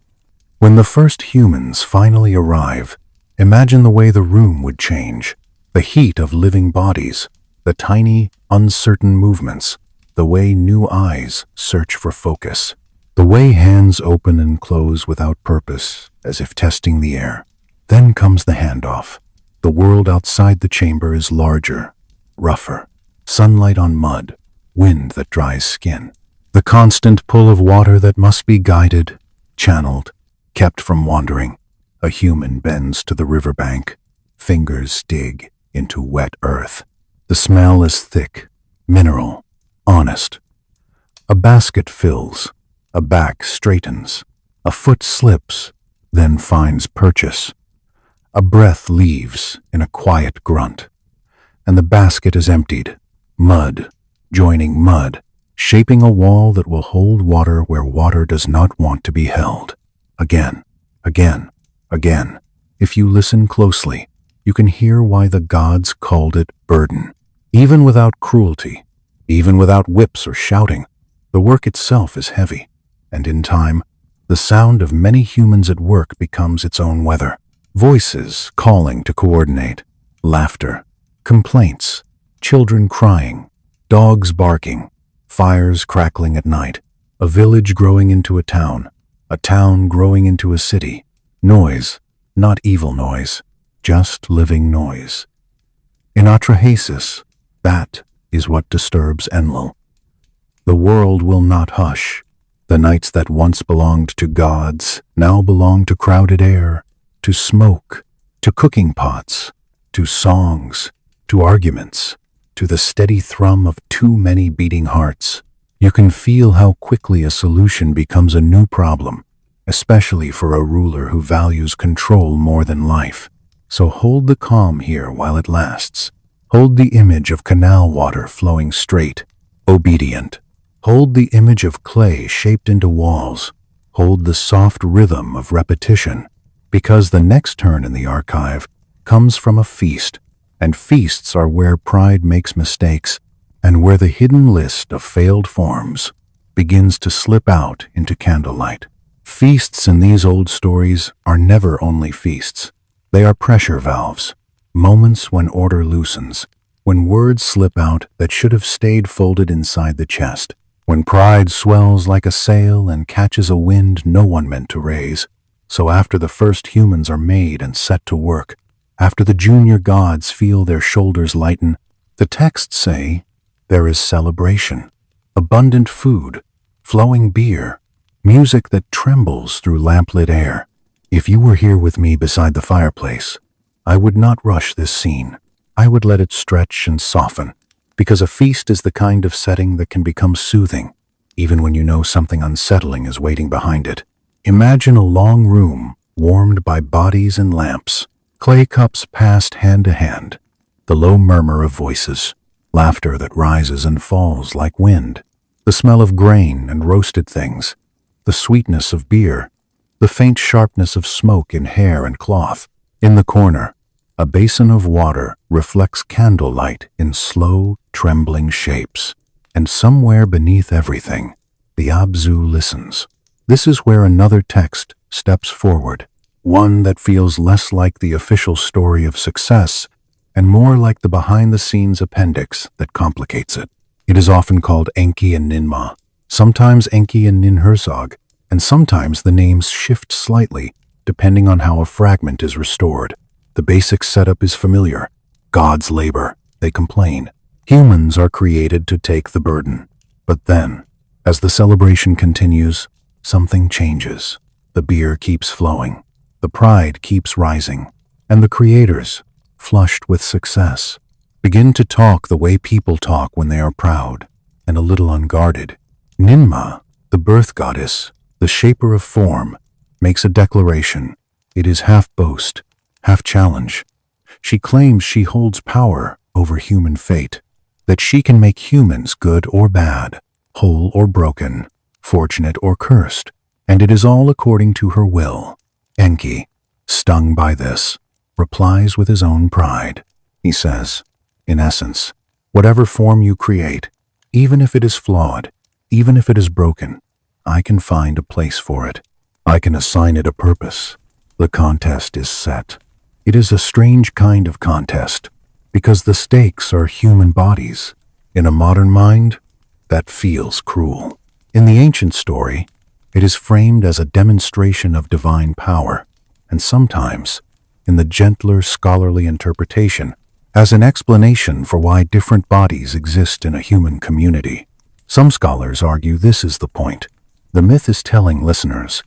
When the first humans finally arrive, imagine the way the room would change. The heat of living bodies, the tiny, uncertain movements, the way new eyes search for focus, the way hands open and close without purpose, as if testing the air. Then comes the handoff. The world outside the chamber is larger, rougher. Sunlight on mud, wind that dries skin. The constant pull of water that must be guided, channeled, kept from wandering. A human bends to the riverbank. Fingers dig into wet earth. The smell is thick, mineral, honest. A basket fills, a back straightens, a foot slips, then finds purchase. A breath leaves in a quiet grunt, and the basket is emptied. Mud, joining mud, shaping a wall that will hold water where water does not want to be held. Again, again, again. If you listen closely, you can hear why the gods called it burden. Even without cruelty, even without whips or shouting, the work itself is heavy, and in time, the sound of many humans at work becomes its own weather. Voices calling to coordinate, laughter, complaints, children crying, dogs barking, fires crackling at night, a village growing into a town growing into a city. Noise, not evil noise, just living noise. In Atrahasis, that is what disturbs Enlil. The world will not hush. The nights that once belonged to gods now belong to crowded air, to smoke, to cooking pots, to songs, to arguments, to the steady thrum of too many beating hearts. You can feel how quickly a solution becomes a new problem, especially for a ruler who values control more than life. So hold the calm here while it lasts. Hold the image of canal water flowing straight, obedient. Hold the image of clay shaped into walls. Hold the soft rhythm of repetition, because the next turn in the archive comes from a feast, and feasts are where pride makes mistakes, and where the hidden list of failed forms begins to slip out into candlelight. Feasts in these old stories are never only feasts. They are pressure valves, moments when order loosens, when words slip out that should have stayed folded inside the chest, when pride swells like a sail and catches a wind no one meant to raise. So after the first humans are made and set to work, after the junior gods feel their shoulders lighten, the texts say, there is celebration, abundant food, flowing beer, music that trembles through lamplit air. If you were here with me beside the fireplace, I would not rush this scene. I would let it stretch and soften, because a feast is the kind of setting that can become soothing, even when you know something unsettling is waiting behind it. Imagine a long room warmed by bodies and lamps, clay cups passed hand to hand, the low murmur of voices, laughter that rises and falls like wind, the smell of grain and roasted things, the sweetness of beer, the faint sharpness of smoke in hair and cloth. In the corner, a basin of water reflects candlelight in slow, trembling shapes, and somewhere beneath everything, the Abzu listens. This is where another text steps forward, one that feels less like the official story of success and more like the behind-the-scenes appendix that complicates it. It is often called Enki and Ninmah, sometimes Enki and Ninhursag, and sometimes the names shift slightly depending on how a fragment is restored. The basic setup is familiar. Gods labor, they complain. Humans are created to take the burden. But then, as the celebration continues, something changes. The beer keeps flowing. The pride keeps rising. And the creators, flushed with success, begin to talk the way people talk when they are proud and a little unguarded. Ninmah, the birth goddess, the shaper of form, makes a declaration. It is half boast, half challenge. She claims she holds power over human fate, that she can make humans good or bad, whole or broken, fortunate or cursed, and it is all according to her will. Enki, stung by this, replies with his own pride. He says, in essence, whatever form you create, even if it is flawed, even if it is broken, I can find a place for it. I can assign it a purpose. The contest is set. It is a strange kind of contest, because the stakes are human bodies. In a modern mind, that feels cruel. In the ancient story, it is framed as a demonstration of divine power, and sometimes, in the gentler scholarly interpretation, as an explanation for why different bodies exist in a human community. Some scholars argue this is the point. The myth is telling listeners,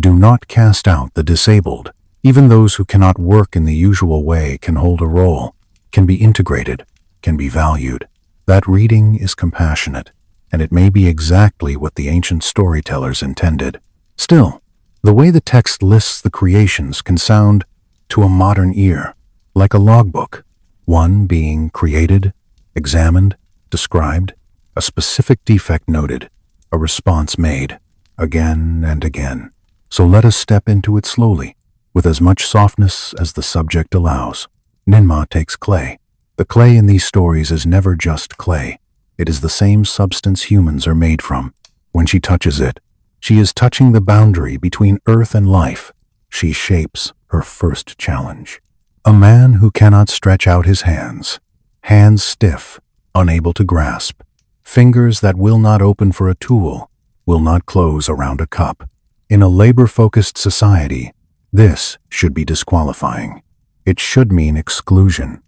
do not cast out the disabled. Even those who cannot work in the usual way can hold a role, can be integrated, can be valued. That reading is compassionate, and it may be exactly what the ancient storytellers intended. Still, the way the text lists the creations can sound, to a modern ear, like a logbook, one being created, examined, described, a specific defect noted, a response made, again and again. So let us step into it slowly, with as much softness as the subject allows. Ninmah takes clay. The clay in these stories is never just clay. It is the same substance humans are made from. When she touches it, she is touching the boundary between earth and life. She shapes her first challenge. A man who cannot stretch out his hands, hands stiff, unable to grasp, fingers that will not open for a tool, will not close around a cup. In a labor-focused society, this should be disqualifying. It should mean exclusion.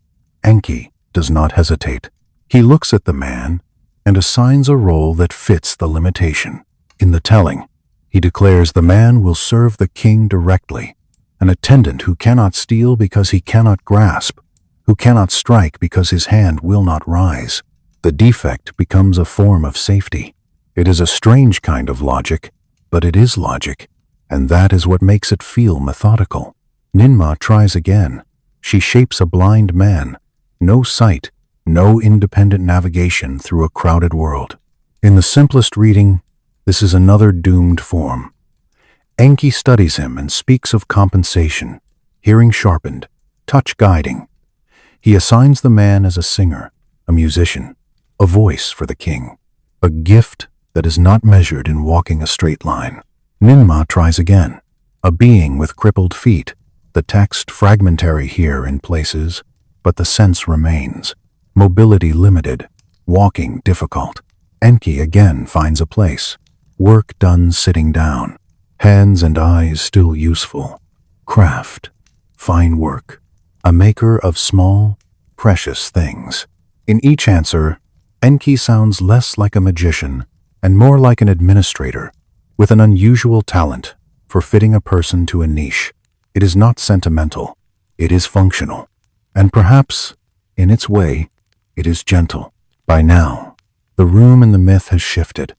Enki does not hesitate. He looks at the man and assigns a role that fits the limitation. In the telling, he declares the man will serve the king directly, an attendant who cannot steal because he cannot grasp, who cannot strike because his hand will not rise. The defect becomes a form of safety. It is a strange kind of logic, but it is logic, and that is what makes it feel methodical. Ninmah tries again. She shapes a blind man. No sight, no independent navigation through a crowded world. In the simplest reading, this is another doomed form. Enki studies him and speaks of compensation, hearing sharpened, touch guiding. He assigns the man as a singer, a musician, a voice for the king, a gift that is not measured in walking a straight line. Ninmah tries again, a being with crippled feet, the text fragmentary here in places, but the sense remains. Mobility limited, walking difficult. Enki again finds a place, work done sitting down, hands and eyes still useful. Craft, fine work, a maker of small, precious things. In each answer, Enki sounds less like a magician and more like an administrator, with an unusual talent for fitting a person to a niche. It is not sentimental, it is functional, and perhaps, in its way, it is gentle. By now, the room in the myth has shifted.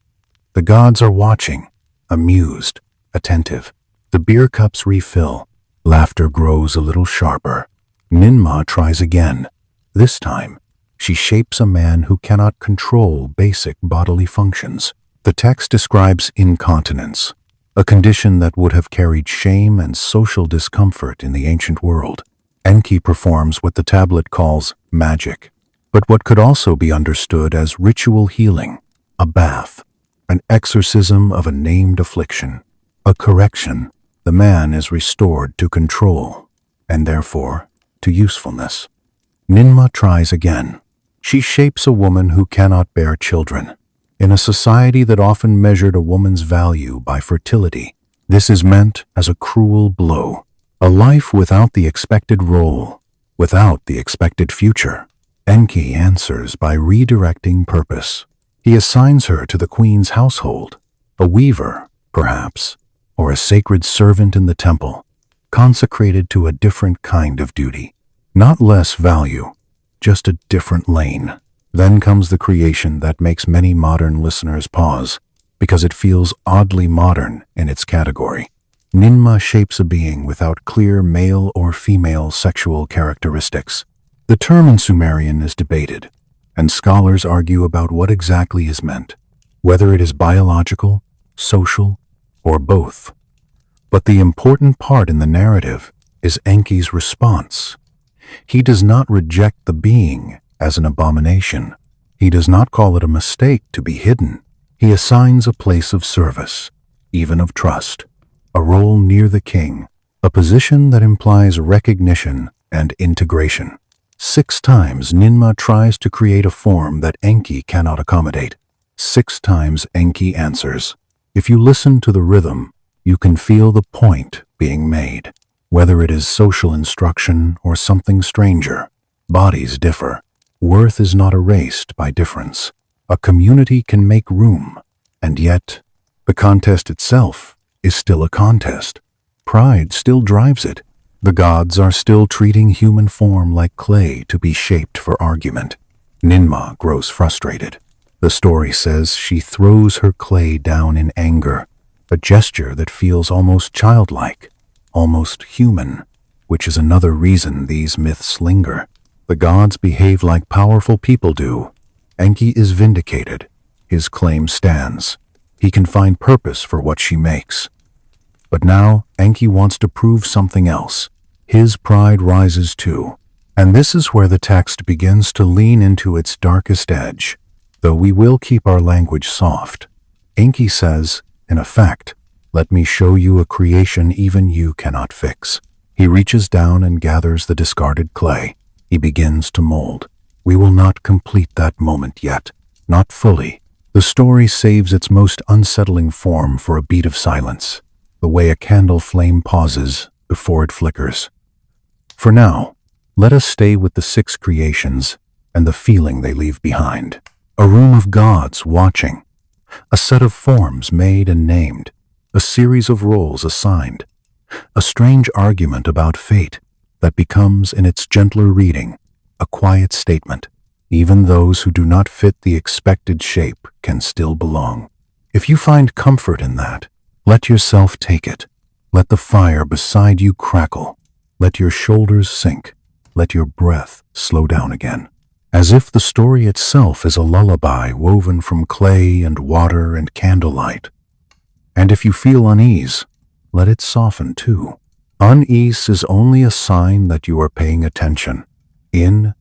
The gods are watching, amused, attentive. The beer cups refill. Laughter grows a little sharper. Ninmah tries again. This time, she shapes a man who cannot control basic bodily functions. The text describes incontinence, a condition that would have carried shame and social discomfort in the ancient world. Enki performs what the tablet calls magic, but what could also be understood as ritual healing, a bath, an exorcism of a named affliction, a correction. The man is restored to control, and therefore to usefulness. Ninmah tries again. She shapes a woman who cannot bear children. In a society that often measured a woman's value by fertility, this is meant as a cruel blow. A life without the expected role, without the expected future. Enki answers by redirecting purpose. He assigns her to the queen's household, a weaver, perhaps, or a sacred servant in the temple. consecrated to a different kind of duty. Not less value, just a different lane. Then comes the creation that makes many modern listeners pause, because it feels oddly modern in its category. Ninma shapes a being without clear male or female sexual characteristics. The term in Sumerian is debated, and scholars argue about what exactly is meant, whether it is biological, social, or both. But the important part in the narrative is Enki's response. He does not reject the being as an abomination. He does not call it a mistake to be hidden. He assigns a place of service, even of trust, a role near the king, a position that implies recognition and integration. 6 times Ninma tries to create a form that Enki cannot accommodate. 6 times Enki answers. If you listen to the rhythm, you can feel the point being made. Whether it is social instruction or something stranger, bodies differ. Worth is not erased by difference. A community can make room, and yet the contest itself is still a contest. Pride still drives it. The gods are still treating human form like clay to be shaped for argument. Ninma grows frustrated. The story says she throws her clay down in anger, a gesture that feels almost childlike, almost human, which is another reason these myths linger. The gods behave like powerful people do. Enki is vindicated. His claim stands. He can find purpose for what she makes. But now Enki wants to prove something else. His pride rises too. And this is where the text begins to lean into its darkest edge. Though we will keep our language soft, Enki says, in effect, "Let me show you a creation even you cannot fix." He reaches down and gathers the discarded clay. He begins to mold. We will not complete that moment yet, not fully. The story saves its most unsettling form for a beat of silence, the way a candle flame pauses before it flickers. For now, let us stay with the 6 creations and the feeling they leave behind. A room of gods watching, a set of forms made and named, a series of roles assigned, a strange argument about fate that becomes, in its gentler reading, a quiet statement. Even those who do not fit the expected shape can still belong. If you find comfort in that, let yourself take it. Let the fire beside you crackle. Let your shoulders sink. Let your breath slow down again. As if the story itself is a lullaby woven from clay and water and candlelight. And if you feel unease, let it soften too. Unease is only a sign that you are paying attention. In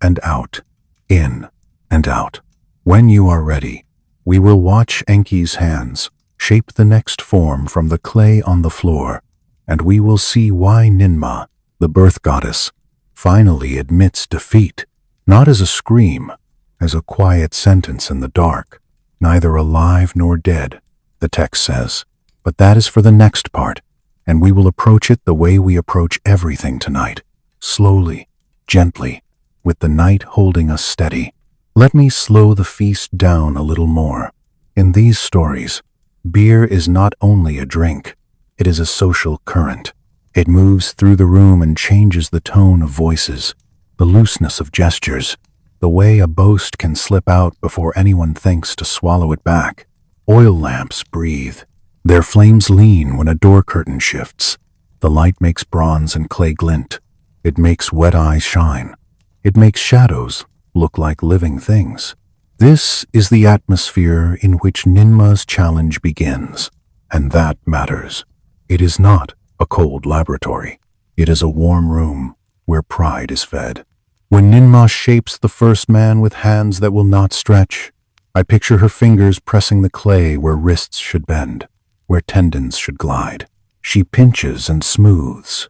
and out. In and out. When you are ready, we will watch Enki's hands shape the next form from the clay on the floor, and we will see why Ninma, the birth goddess, finally admits defeat, not as a scream, as a quiet sentence in the dark, neither alive nor dead, the text says. But that is for the next part, and we will approach it the way we approach everything tonight, slowly, gently, with the night holding us steady. Let me slow the feast down a little more. In these stories, beer is not only a drink, it is a social current. It moves through the room and changes the tone of voices, the looseness of gestures, the way a boast can slip out before anyone thinks to swallow it back. Oil lamps breathe. Their flames lean when a door curtain shifts. The light makes bronze and clay glint. It makes wet eyes shine. It makes shadows look like living things. This is the atmosphere in which Ninma's challenge begins, and that matters. It is not a cold laboratory. It is a warm room where pride is fed. When Ninma shapes the first man with hands that will not stretch, I picture her fingers pressing the clay where wrists should bend, where tendons should glide. She pinches and smooths,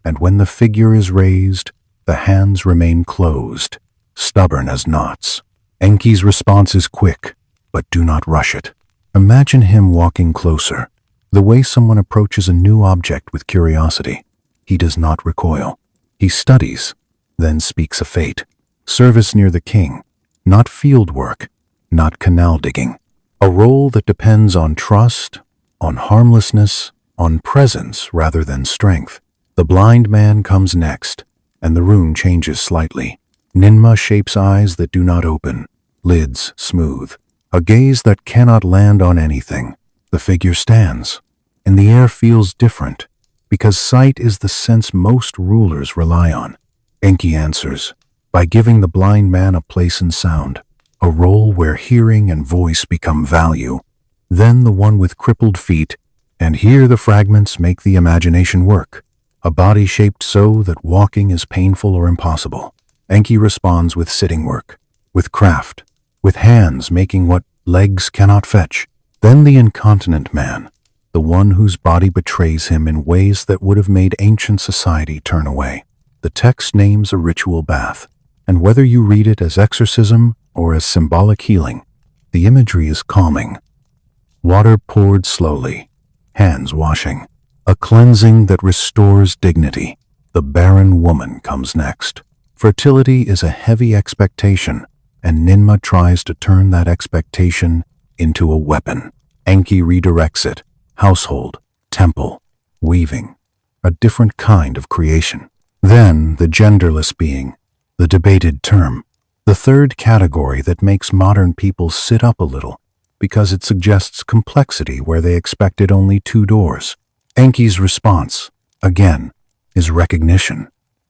and when the figure is raised, the hands remain closed, stubborn as knots. Enki's response is quick, but do not rush it. Imagine him walking closer, the way someone approaches a new object with curiosity. He does not recoil. He studies, then speaks a fate. Service near the king, not field work, not canal digging. A role that depends on trust, on harmlessness, on presence rather than strength. The blind man comes next, and the rune changes slightly. Ninma shapes eyes that do not open, lids smooth, a gaze that cannot land on anything. The figure stands, and the air feels different, because sight is the sense most rulers rely on. Enki answers by giving the blind man a place in sound, a role where hearing and voice become value. Then the one with crippled feet, and here the fragments make the imagination work, a body shaped so that walking is painful or impossible. Enki responds with sitting work, with craft, with hands making what legs cannot fetch. Then the incontinent man, the one whose body betrays him in ways that would have made ancient society turn away. The text names a ritual bath, and whether you read it as exorcism or as symbolic healing, the imagery is calming. Water poured slowly, hands washing, a cleansing that restores dignity. The barren woman comes next. Fertility is a heavy expectation, and Ninma tries to turn that expectation into a weapon. Enki redirects it. Household, temple, weaving, a different kind of creation. Then the genderless being, the debated term, the third category that makes modern people sit up a little because it suggests complexity where they expected only two doors. Enki's response, again, is recognition,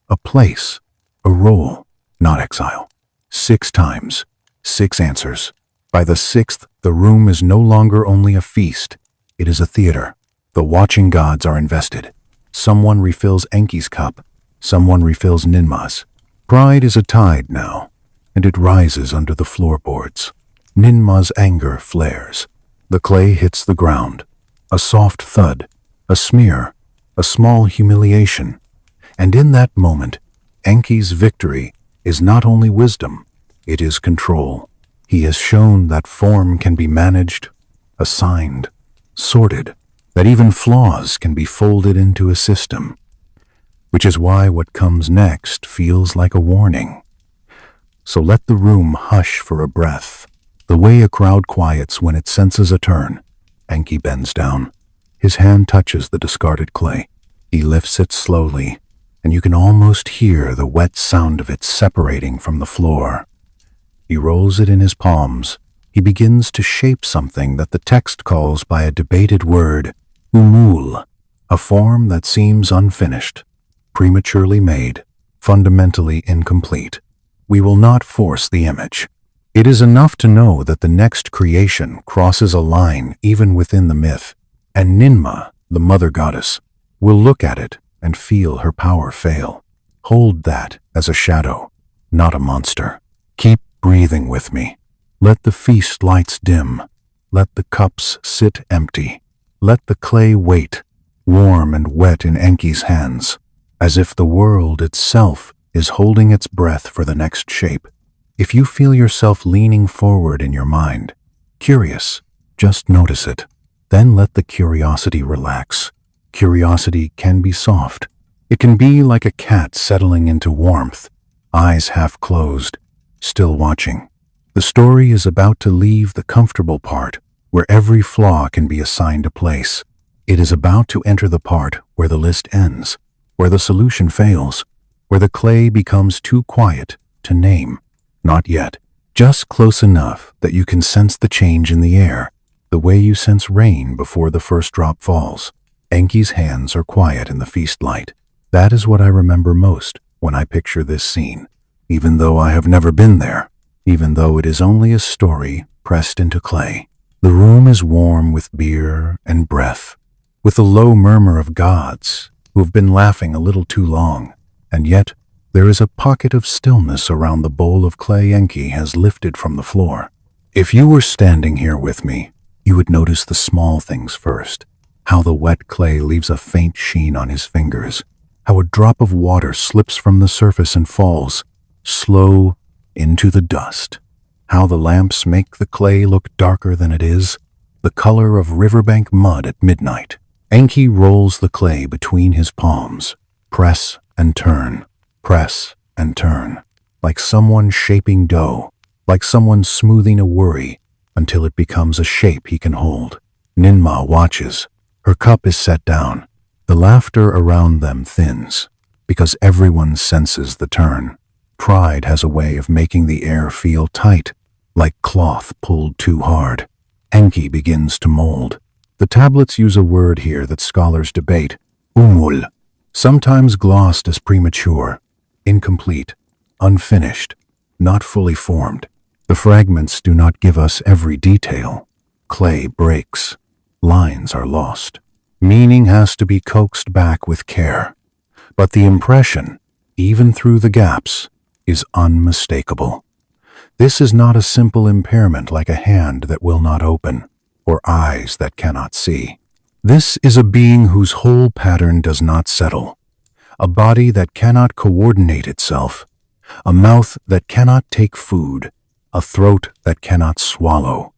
a place, a role, not exile. 6 times, 6 answers. By the 6th, the room is no longer only a feast, it is a theater. The watching gods are invested. Someone refills Enki's cup, someone refills Ninma's. Pride is a tide now, and it rises under the floorboards. Ninma's anger flares. The clay hits the ground. A soft thud, a smear, a small humiliation. And in that moment, Enki's victory is not only wisdom, it is control. He has shown that form can be managed, assigned, sorted, that even flaws can be folded into a system. Which is why what comes next feels like a warning. So let the room hush for a breath. The way a crowd quiets when it senses a turn. Enki bends down. His hand touches the discarded clay. He lifts it slowly, and you can almost hear the wet sound of it separating from the floor. He rolls it in his palms. He begins to shape something that the text calls by a debated word, umul, a form that seems unfinished, prematurely made, fundamentally incomplete. We will not force the image. It is enough to know that the next creation crosses a line even within the myth, and Ninma, the mother goddess, will look at it and feel her power fail. Hold that as a shadow, not a monster. Keep breathing with me. Let the feast lights dim. Let the cups sit empty. Let the clay wait, warm and wet in Enki's hands, as if the world itself is holding its breath for the next shape. If you feel yourself leaning forward in your mind, curious, just notice it. Then let the curiosity relax. Curiosity can be soft. It can be like a cat settling into warmth, eyes half closed, still watching. The story is about to leave the comfortable part, where every flaw can be assigned a place. It is about to enter the part where the list ends, where the solution fails, where the clay becomes too quiet to name. Not yet, just close enough that you can sense the change in the air, the way you sense rain before the first drop falls. Enki's hands are quiet in the feast light. That is what I remember most when I picture this scene, even though I have never been there, even though it is only a story pressed into clay. The room is warm with beer and breath, with the low murmur of gods who have been laughing a little too long, and yet there is a pocket of stillness around the bowl of clay Enki has lifted from the floor. If you were standing here with me, you would notice the small things first, how the wet clay leaves a faint sheen on his fingers, how a drop of water slips from the surface and falls, slow, into the dust, how the lamps make the clay look darker than it is, the color of riverbank mud at midnight. Enki rolls the clay between his palms, press and turn, like someone shaping dough, like someone smoothing a worry until it becomes a shape he can hold. Ninma watches, Her cup is set down. The laughter around them thins, because everyone senses the turn. Pride has a way of making the air feel tight, like cloth pulled too hard. Enki begins to mold. The tablets use a word here that scholars debate, umul, sometimes glossed as premature, incomplete, unfinished, not fully formed. The fragments do not give us every detail. Clay breaks. Lines are lost. Meaning has to be coaxed back with care. But the impression, even through the gaps, is unmistakable. This is not a simple impairment like a hand that will not open, or eyes that cannot see. This is a being whose whole pattern does not settle, a body that cannot coordinate itself, a mouth that cannot take food, a throat that cannot swallow,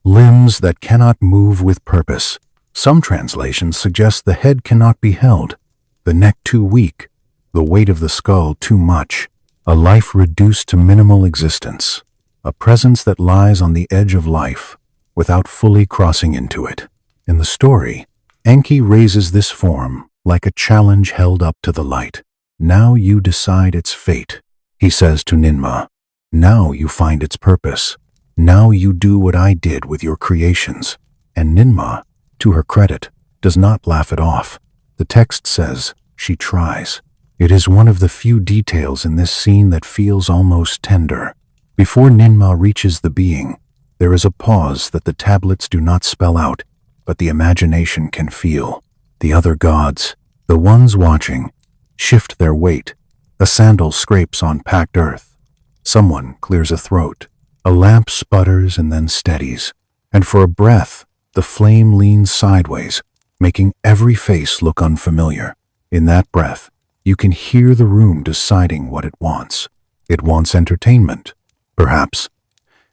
limbs that cannot move with purpose. Some translations suggest the head cannot be held, the neck too weak, the weight of the skull too much, a life reduced to minimal existence, a presence that lies on the edge of life without fully crossing into it. In the story, Enki raises this form like a challenge held up to the light. Now you decide its fate, he says to Ninmah. Now you find its purpose. Now you do what I did with your creations. And Ninmah, to her credit, does not laugh it off. The text says she tries. It is one of the few details in this scene that feels almost tender. Before Ninmah reaches the being, there is a pause that the tablets do not spell out, but the imagination can feel. The other gods, the ones watching, shift their weight. A sandal scrapes on packed earth. Someone clears a throat. A lamp sputters and then steadies. And for a breath, the flame leans sideways, making every face look unfamiliar. In that breath, you can hear the room deciding what it wants. It wants entertainment, perhaps.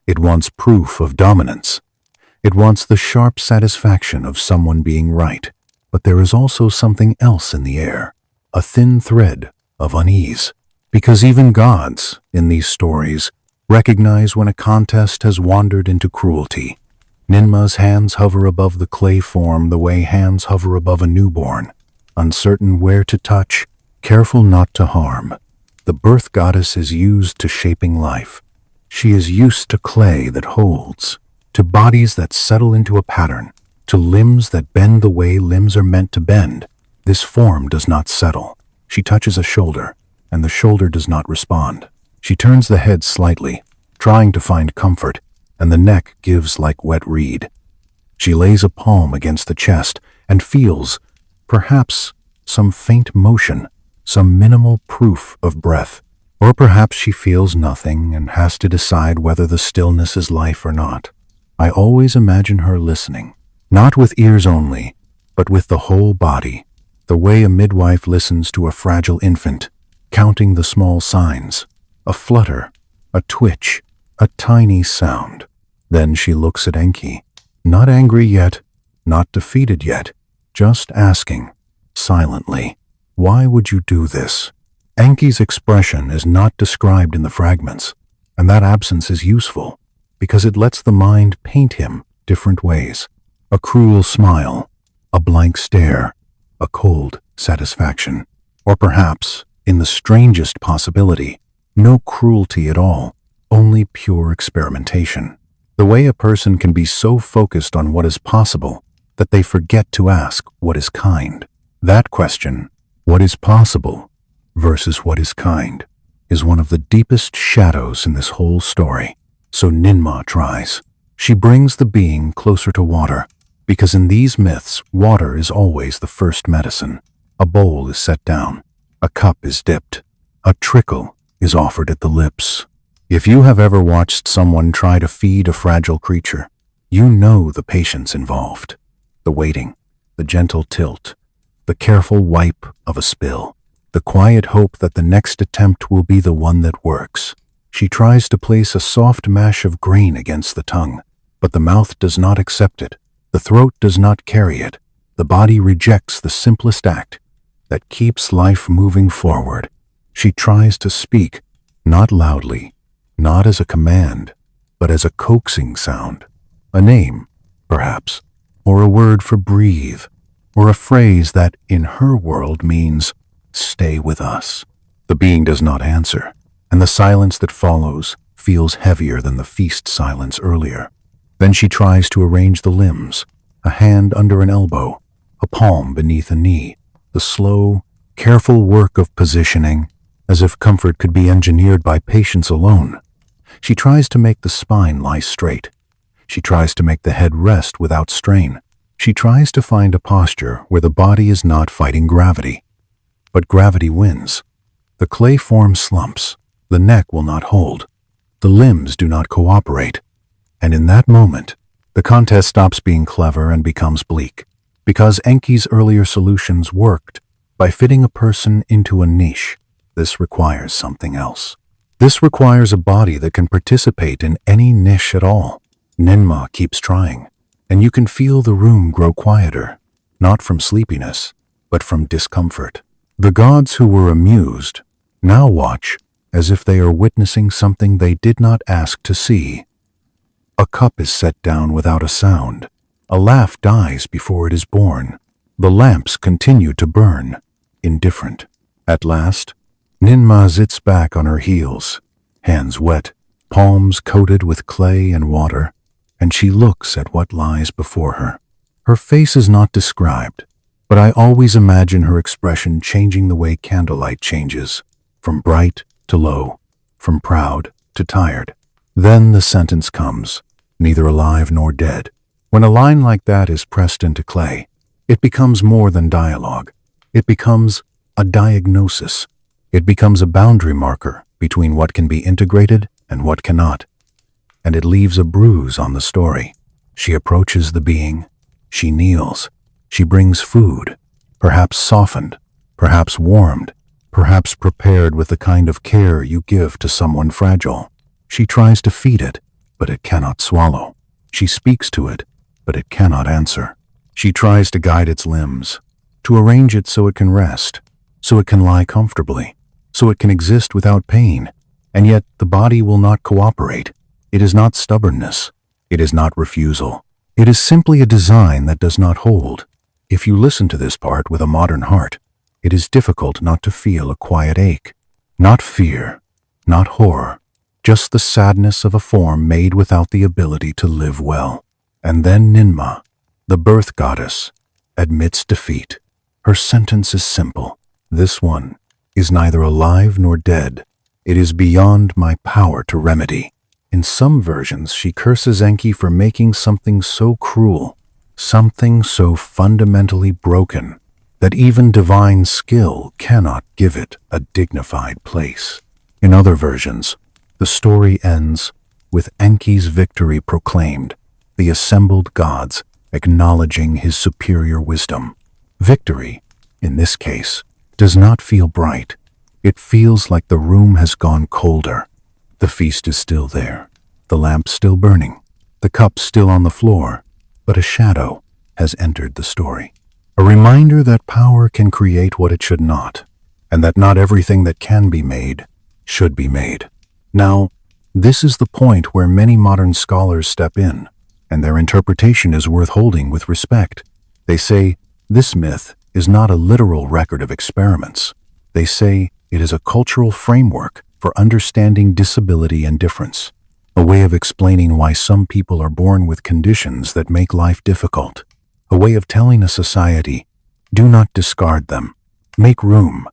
It wants proof of dominance. It wants the sharp satisfaction of someone being right. But there is also something else in the air, a thin thread of unease. Because even gods, in these stories, recognize when a contest has wandered into cruelty. Ninmah's hands hover above the clay form the way hands hover above a newborn, uncertain where to touch, careful not to harm. The birth goddess is used to shaping life. She is used to clay that holds, to bodies that settle into a pattern, to limbs that bend the way limbs are meant to bend. This form does not settle. She touches a shoulder, and the shoulder does not respond. She turns the head slightly, trying to find comfort, and the neck gives like wet reed. She lays a palm against the chest and feels, perhaps, some faint motion, some minimal proof of breath. Or perhaps she feels nothing and has to decide whether the stillness is life or not. I always imagine her listening, not with ears only, but with the whole body, the way a midwife listens to a fragile infant, counting the small signs, a flutter, a twitch, a tiny sound. Then she looks at Enki, not angry yet, not defeated yet, just asking, silently, why would you do this? Enki's expression is not described in the fragments, and that absence is useful because it lets the mind paint him different ways. A cruel smile, a blank stare, a cold satisfaction, or perhaps, in the strangest possibility, no cruelty at all, only pure experimentation. The way a person can be so focused on what is possible that they forget to ask what is kind. That question, what is possible versus what is kind, is one of the deepest shadows in this whole story. So Ninmah tries. She brings the being closer to water, because in these myths, water is always the first medicine. A bowl is set down, a cup is dipped, a trickle is offered at the lips. If you have ever watched someone try to feed a fragile creature, you know the patience involved, the waiting, the gentle tilt, the careful wipe of a spill, the quiet hope that the next attempt will be the one that works. She tries to place a soft mash of grain against the tongue, but the mouth does not accept it. The throat does not carry it. The body rejects the simplest act that keeps life moving forward. She tries to speak, not loudly, not as a command, but as a coaxing sound. A name, perhaps, or a word for breathe. or a phrase that in her world means, "Stay with us." The being does not answer, and the silence that follows feels heavier than the feast silence earlier. Then she tries to arrange the limbs, a hand under an elbow, a palm beneath a knee, the slow, careful work of positioning, as if comfort could be engineered by patience alone. She tries to make the spine lie straight. She tries to make the head rest without strain. She tries to find a posture where the body is not fighting gravity. But gravity wins. The clay form slumps. The neck will not hold. The limbs do not cooperate. And in that moment, the contest stops being clever and becomes bleak, because Enki's earlier solutions worked by fitting a person into a niche. This requires something else. This requires a body that can participate in any niche at all. Ninmah keeps trying, and you can feel the room grow quieter, not from sleepiness, but from discomfort. The gods who were amused now watch as if they are witnessing something they did not ask to see. A cup is set down without a sound. A laugh dies before it is born. The lamps continue to burn, indifferent. At last, Ninmah sits back on her heels, hands wet, palms coated with clay and water, and she looks at what lies before her. Her face is not described, but I always imagine her expression changing the way candlelight changes, from bright to low, from proud to tired. Then the sentence comes, neither alive nor dead. When a line like that is pressed into clay, it becomes more than dialogue. It becomes a diagnosis. It becomes a boundary marker between what can be integrated and what cannot. And it leaves a bruise on the story. She approaches the being. She kneels. She brings food, perhaps softened, perhaps warmed, perhaps prepared with the kind of care you give to someone fragile. She tries to feed it, but it cannot swallow. She speaks to it, but it cannot answer. She tries to guide its limbs, to arrange it so it can rest, so it can lie comfortably, so it can exist without pain, and yet the body will not cooperate. It is not stubbornness. It is not refusal. It is simply a design that does not hold. If you listen to this part with a modern heart, it is difficult not to feel a quiet ache. Not fear, not horror, just the sadness of a form made without the ability to live well. And then Ninmah, the birth goddess, admits defeat. Her sentence is simple. This one is neither alive nor dead. It is beyond my power to remedy. In some versions, she curses Enki for making something so cruel, something so fundamentally broken, that even divine skill cannot give it a dignified place. In other versions, the story ends with Enki's victory proclaimed, the assembled gods acknowledging his superior wisdom. Victory, in this case, does not feel bright. It feels like the room has gone colder. The feast is still there, the lamp still burning, the cup still on the floor, but a shadow has entered the story. A reminder that power can create what it should not, and that not everything that can be made should be made. Now, this is the point where many modern scholars step in, and their interpretation is worth holding with respect. They say, this myth is not a literal record of experiments. They say it is a cultural framework for understanding disability and difference, a way of explaining why some people are born with conditions that make life difficult, a way of telling a society, do not discard them, make room,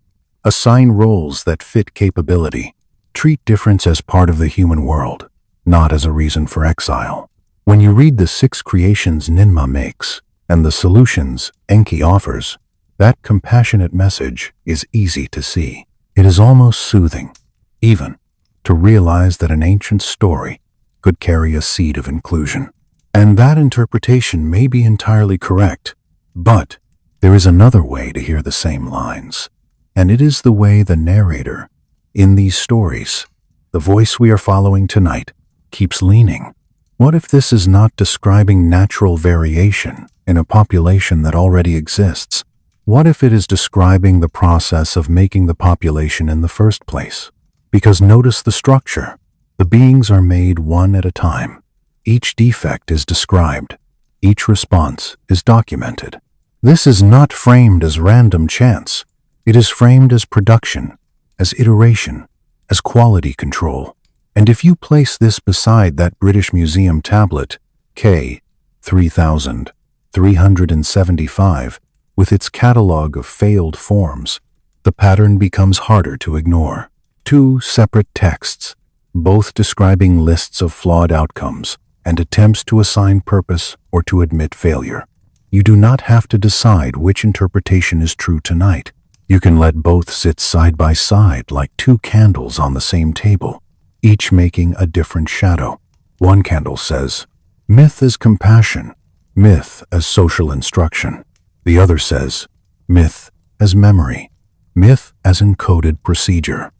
assign roles that fit capability, treat difference as part of the human world, not as a reason for exile. When you read the 6 creations Ninmah makes and the solutions Enki offers, that compassionate message is easy to see. It is almost soothing, even, to realize that an ancient story could carry a seed of inclusion. And that interpretation may be entirely correct, but there is another way to hear the same lines, and it is the way the narrator, in these stories, the voice we are following tonight, keeps leaning. What if this is not describing natural variation in a population that already exists? What if it is describing the process of making the population in the first place? Because notice the structure. The beings are made one at a time. Each defect is described. Each response is documented. This is not framed as random chance. It is framed as production, as iteration, as quality control. And if you place this beside that British Museum tablet, K 3375, with its catalogue of failed forms, the pattern becomes harder to ignore. Two separate texts, both describing lists of flawed outcomes and attempts to assign purpose or to admit failure. You do not have to decide which interpretation is true tonight. You can let both sit side by side like two candles on the same table, each making a different shadow. One candle says, myth as compassion, myth as social instruction. The other says, myth as memory, myth as encoded procedure.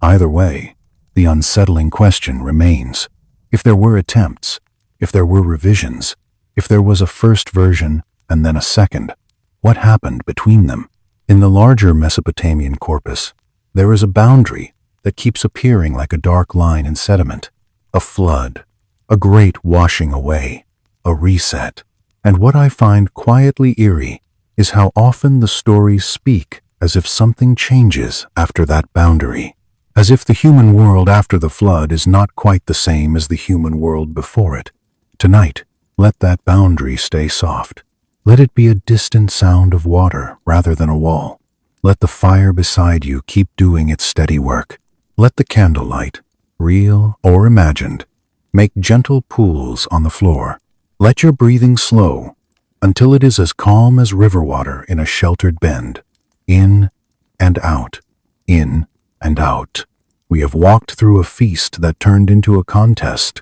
Either way, the unsettling question remains. If there were attempts, if there were revisions, if there was a first version and then a second, what happened between them? In the larger Mesopotamian corpus, there is a boundary that keeps appearing like a dark line in sediment, a flood, a great washing away, a reset. And what I find quietly eerie is how often the stories speak as if something changes after that boundary, as if the human world after the flood is not quite the same as the human world before it. Tonight, let that boundary stay soft. Let it be a distant sound of water rather than a wall. Let the fire beside you keep doing its steady work. Let the candlelight, real or imagined, make gentle pools on the floor. Let your breathing slow until it is as calm as river water in a sheltered bend. In and out, in and out. We have walked through a feast that turned into a contest,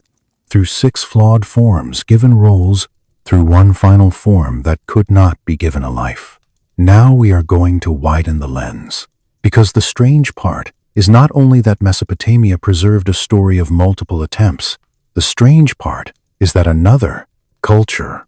through 6 flawed forms given roles, through one final form that could not be given a life. Now we are going to widen the lens, because the strange part is not only that Mesopotamia preserved a story of multiple attempts. The strange part is that another culture,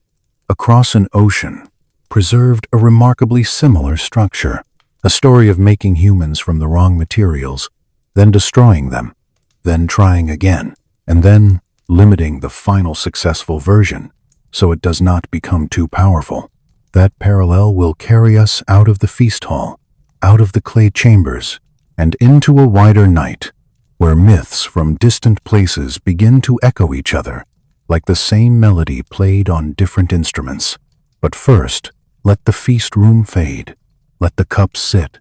across an ocean, preserved a remarkably similar structure, a story of making humans from the wrong materials, then destroying them, then trying again, and then limiting the final successful version so it does not become too powerful. That parallel will carry us out of the feast hall, out of the clay chambers, and into a wider night, where myths from distant places begin to echo each other, like the same melody played on different instruments. But first, let the feast room fade. Let the cups sit.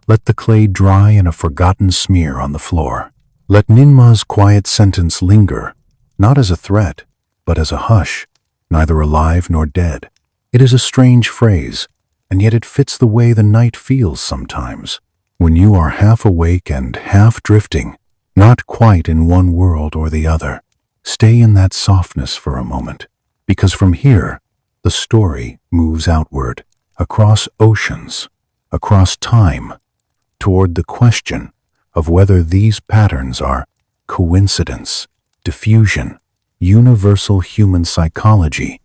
Let the clay dry in a forgotten smear on the floor. Let Ninma's quiet sentence linger, not as a threat, but as a hush, neither alive nor dead. It is a strange phrase, and yet it fits the way the night feels sometimes, when you are half awake and half drifting, not quite in one world or the other. Stay in that softness for a moment, because from here, the story moves outward, across oceans, across time, toward the question of whether these patterns are coincidence, diffusion, universal human psychology,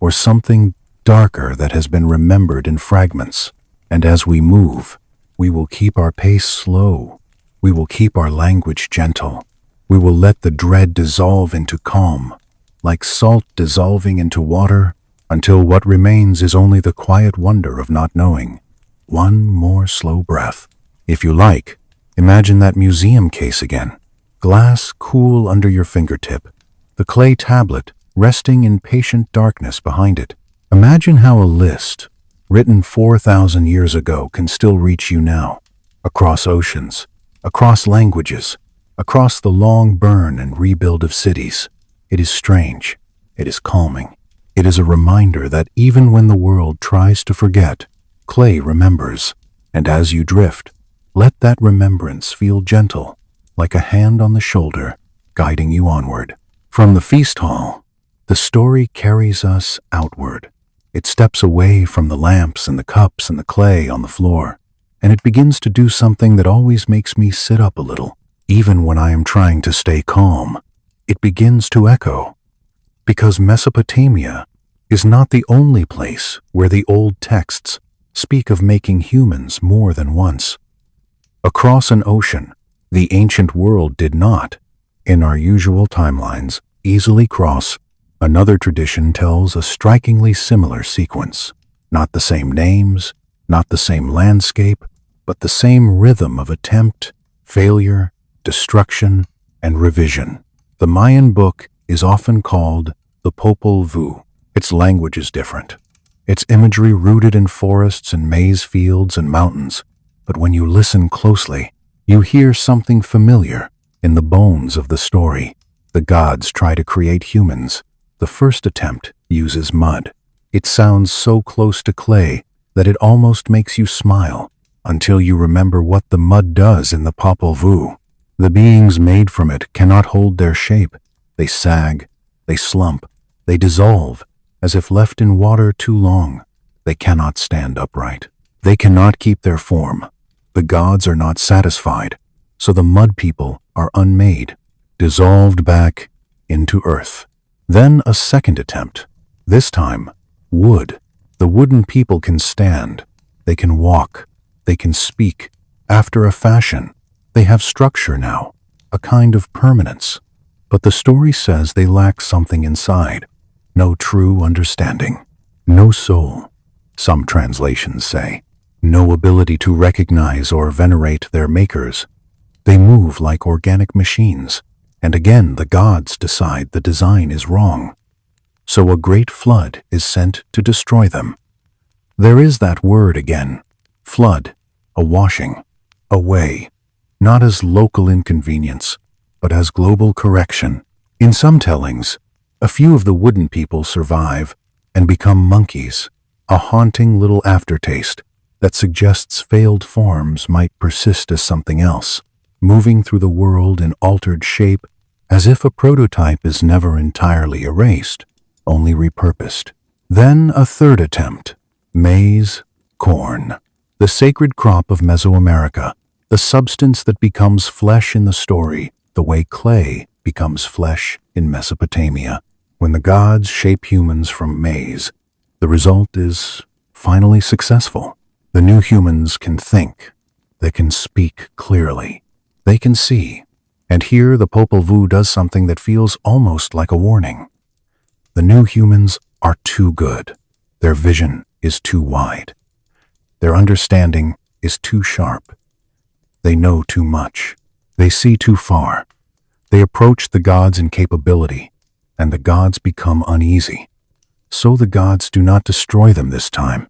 or something darker that has been remembered in fragments. And as we move, we will keep our pace slow. We will keep our language gentle. We will let the dread dissolve into calm, like salt dissolving into water, until what remains is only the quiet wonder of not knowing. One more slow breath. If you like, imagine that museum case again. Glass cool under your fingertip. The clay tablet resting in patient darkness behind it. Imagine how a list, written 4,000 years ago, can still reach you now. Across oceans, across languages, across the long burn and rebuild of cities. It is strange. It is calming. It is a reminder that even when the world tries to forget, clay remembers. And as you drift, let that remembrance feel gentle, like a hand on the shoulder, guiding you onward. From the feast hall, the story carries us outward. It steps away from the lamps and the cups and the clay on the floor, and it begins to do something that always makes me sit up a little, even when I am trying to stay calm. It begins to echo, because Mesopotamia is not the only place where the old texts speak of making humans more than once. Across an ocean, the ancient world did not, in our usual timelines, easily cross. Another tradition tells a strikingly similar sequence. Not the same names, not the same landscape, but the same rhythm of attempt, failure, destruction, and revision. The Mayan book is often called the Popol Vuh. Its language is different. Its imagery rooted in forests and maize fields and mountains. But when you listen closely, you hear something familiar in the bones of the story. The gods try to create humans. The first attempt uses mud. It sounds so close to clay that it almost makes you smile until you remember what the mud does in the Popol Vuh. The beings made from it cannot hold their shape. They sag, they slump, they dissolve, as if left in water too long. They cannot stand upright. They cannot keep their form. The gods are not satisfied, so the mud people are unmade, dissolved back into earth. Then a second attempt. This time, wood. The wooden people can stand. They can walk. They can speak. After a fashion, they have structure now, a kind of permanence. But the story says they lack something inside. No true understanding. No soul. Some translations say. No ability to recognize or venerate their makers. They move like organic machines. And again, the gods decide the design is wrong. So a great flood is sent to destroy them. There is that word again. Flood. A washing. Away. Not as local inconvenience, but as global correction. In some tellings, a few of the wooden people survive and become monkeys, a haunting little aftertaste that suggests failed forms might persist as something else, moving through the world in altered shape, as if a prototype is never entirely erased, only repurposed. Then a third attempt. Maize, corn, the sacred crop of Mesoamerica, the substance that becomes flesh in the story, the way clay becomes flesh in Mesopotamia. When the gods shape humans from maize, the result is finally successful. The new humans can think. They can speak clearly. They can see. And here the Popol Vuh does something that feels almost like a warning. The new humans are too good. Their vision is too wide. Their understanding is too sharp. They know too much. They see too far. They approach the gods in capability, and the gods become uneasy. So the gods do not destroy them this time.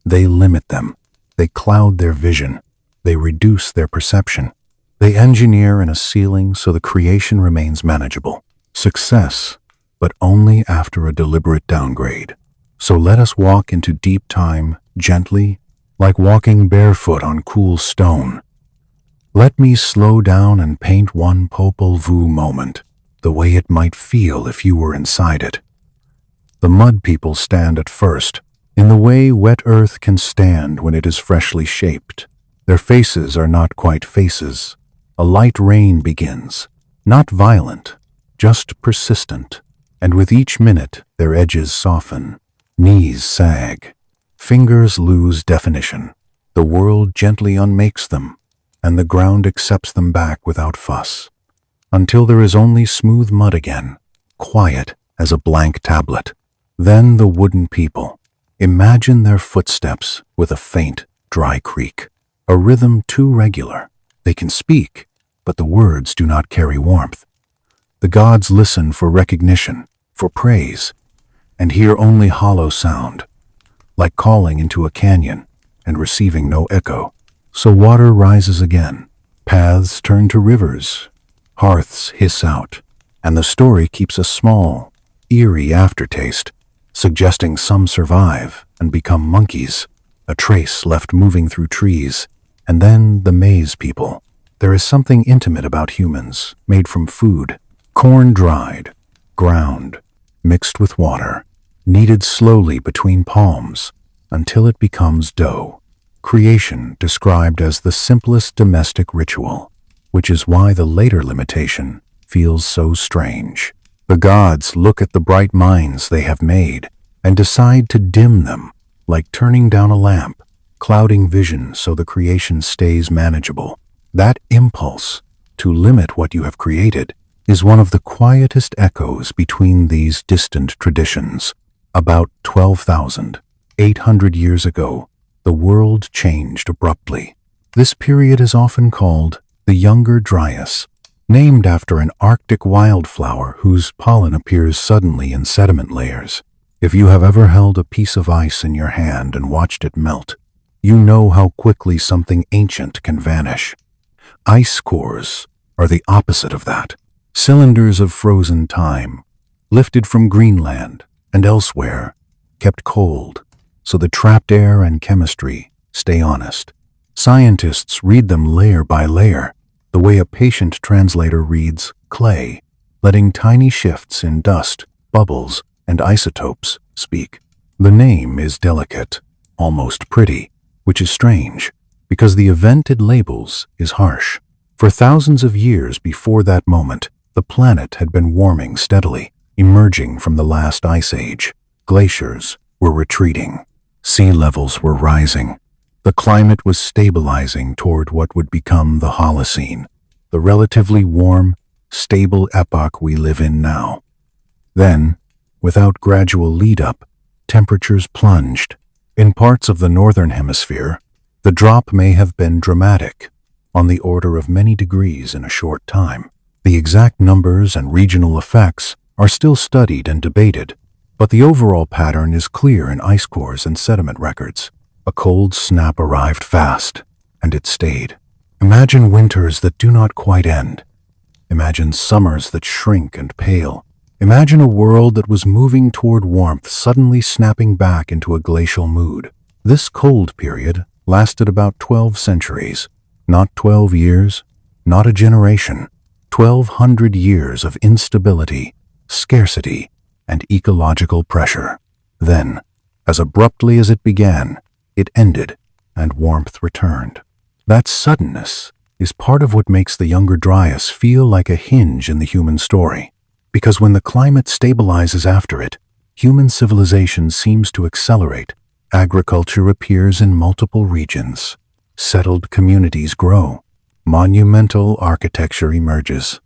They limit them. They cloud their vision. They reduce their perception. They engineer in a ceiling so the creation remains manageable. Success, but only after a deliberate downgrade. So let us walk into deep time gently, like walking barefoot on cool stone. Let me slow down and paint one Popol Vuh moment, the way it might feel if you were inside it. The mud people stand at first, in the way wet earth can stand when it is freshly shaped. Their faces are not quite faces. A light rain begins, not violent, just persistent, and with each minute their edges soften, knees sag, fingers lose definition. The world gently unmakes them, and the ground accepts them back without fuss, until there is only smooth mud again, quiet as a blank tablet. Then the wooden people. Imagine their footsteps with a faint, dry creak, a rhythm too regular. They can speak, but the words do not carry warmth. The gods listen for recognition, for praise, and hear only hollow sound, like calling into a canyon and receiving no echo. So water rises again, paths turn to rivers, hearths hiss out, and the story keeps a small, eerie aftertaste, suggesting some survive and become monkeys, a trace left moving through trees. And then the maize people. There is something intimate about humans, made from food, corn dried, ground, mixed with water, kneaded slowly between palms until it becomes dough. Creation described as the simplest domestic ritual, which is why the later limitation feels so strange. The gods look at the bright minds they have made and decide to dim them, like turning down a lamp, clouding vision so the creation stays manageable. That impulse to limit what you have created is one of the quietest echoes between these distant traditions. About 12,000 800 years ago, the world changed abruptly. This period is often called the Younger Dryas, named after an Arctic wildflower whose pollen appears suddenly in sediment layers. If you have ever held a piece of ice in your hand and watched it melt, you know how quickly something ancient can vanish. Ice cores are the opposite of that. Cylinders of frozen time, lifted from Greenland and elsewhere, kept cold, so the trapped air and chemistry stay honest. Scientists read them layer by layer, the way a patient translator reads clay, letting tiny shifts in dust, bubbles, and isotopes speak. The name is delicate, almost pretty, which is strange, because the event it labels is harsh. For thousands of years before that moment, the planet had been warming steadily, emerging from the last ice age. Glaciers were retreating. Sea levels were rising. The climate was stabilizing toward what would become the Holocene, the relatively warm, stable epoch we live in now. Then, without gradual lead-up, temperatures plunged. In parts of the northern hemisphere, the drop may have been dramatic, on the order of many degrees in a short time. The exact numbers and regional effects are still studied and debated, but the overall pattern is clear in ice cores and sediment records. A cold snap arrived fast, and it stayed. Imagine winters that do not quite end. Imagine summers that shrink and pale. Imagine a world that was moving toward warmth suddenly snapping back into a glacial mood. This cold period lasted about 12 centuries. Not 12 years, not a generation. 1,200 years of instability, scarcity, and ecological pressure. Then, as abruptly as it began, it ended, and warmth returned. That suddenness is part of what makes the Younger Dryas feel like a hinge in the human story. Because when the climate stabilizes after it, human civilization seems to accelerate. Agriculture appears in multiple regions. Settled communities grow. Monumental architecture emerges.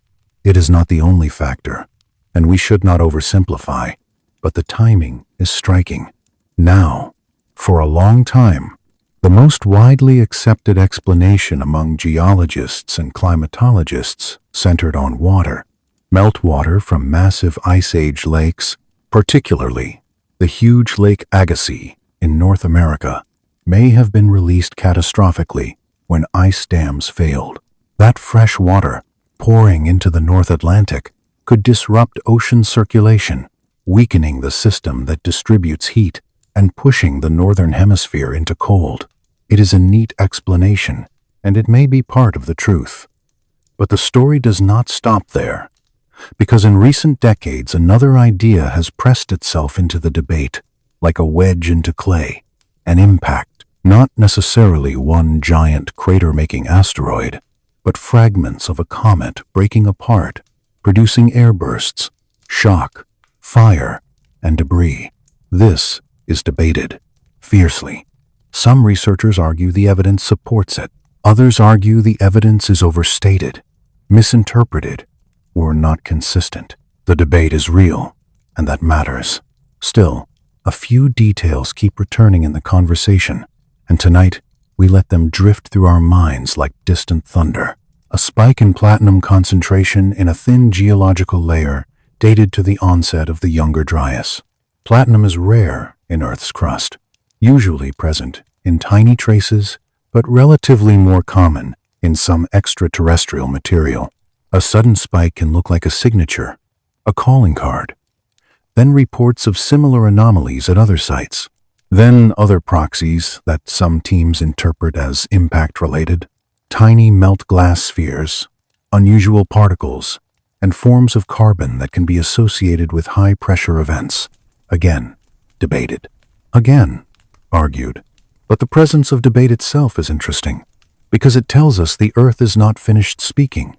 It is not the only factor, and we should not oversimplify, but the timing is striking. Now, for a long time, the most widely accepted explanation among geologists and climatologists centered on water. Meltwater from massive ice age lakes, particularly the huge Lake Agassiz in North America, may have been released catastrophically when ice dams failed. That fresh water, pouring into the North Atlantic, could disrupt ocean circulation, weakening the system that distributes heat and pushing the northern hemisphere into cold. It is a neat explanation, and it may be part of the truth. But the story does not stop there, because in recent decades another idea has pressed itself into the debate, like a wedge into clay, an impact, not necessarily one giant crater-making asteroid, but fragments of a comet breaking apart, producing airbursts, shock, fire, and debris. This is debated fiercely. Some researchers argue the evidence supports it. Others argue the evidence is overstated, misinterpreted, or not consistent. The debate is real, and that matters. Still, a few details keep returning in the conversation, and tonight we let them drift through our minds like distant thunder. A spike in platinum concentration in a thin geological layer dated to the onset of the Younger Dryas. Platinum is rare in Earth's crust, usually present in tiny traces, but relatively more common in some extraterrestrial material. A sudden spike can look like a signature, a calling card. Then reports of similar anomalies at other sites. Then other proxies that some teams interpret as impact-related. Tiny melt glass spheres, unusual particles, and forms of carbon that can be associated with high-pressure events. Again, debated. Again, argued. But the presence of debate itself is interesting, because it tells us the Earth is not finished speaking.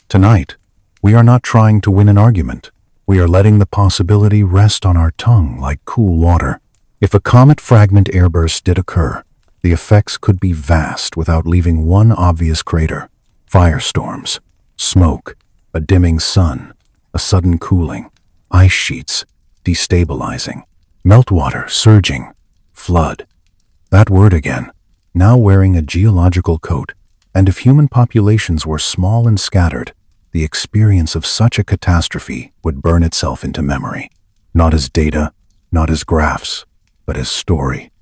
Tonight, we are not trying to win an argument. We are letting the possibility rest on our tongue like cool water. If a comet fragment airburst did occur, the effects could be vast without leaving one obvious crater. Firestorms, smoke, a dimming sun, a sudden cooling, ice sheets destabilizing, meltwater surging, Flood. That word again, now wearing a geological coat, and if human populations were small and scattered, the experience of such a catastrophe would burn itself into memory. Not as data, not as graphs, but as story.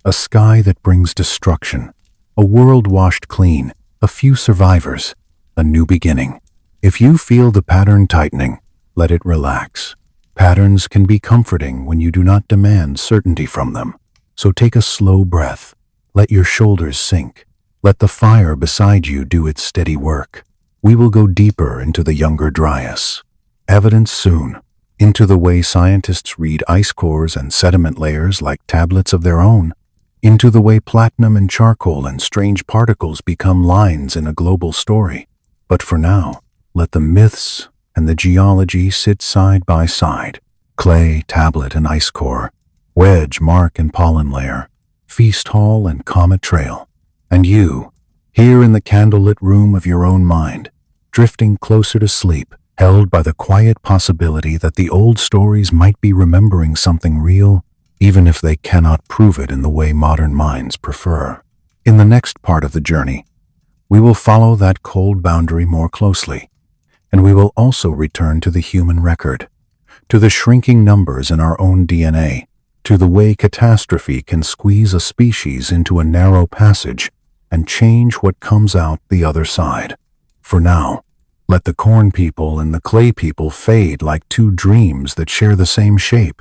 A sky that brings destruction, a world washed clean, a few survivors, a new beginning. If you feel the pattern tightening, let it relax. Patterns can be comforting when you do not demand certainty from them. So take a slow breath. Let your shoulders sink. Let the fire beside you do its steady work. We will go deeper into the younger Dryas. Evidence soon. Into the way scientists read ice cores and sediment layers like tablets of their own. Into the way platinum and charcoal and strange particles become lines in a global story. But for now, let the myths and the geology sit side by side. Clay, tablet, and ice core. Wedge, mark, and pollen layer. Feast hall and comet trail. And you, here in the candlelit room of your own mind, drifting closer to sleep, held by the quiet possibility that the old stories might be remembering something real, even if they cannot prove it in the way modern minds prefer. In the next part of the journey, we will follow that cold boundary more closely, and we will also return to the human record, to the shrinking numbers in our own DNA, to the way catastrophe can squeeze a species into a narrow passage and change what comes out the other side. For now, let the corn people and the clay people fade like two dreams that share the same shape.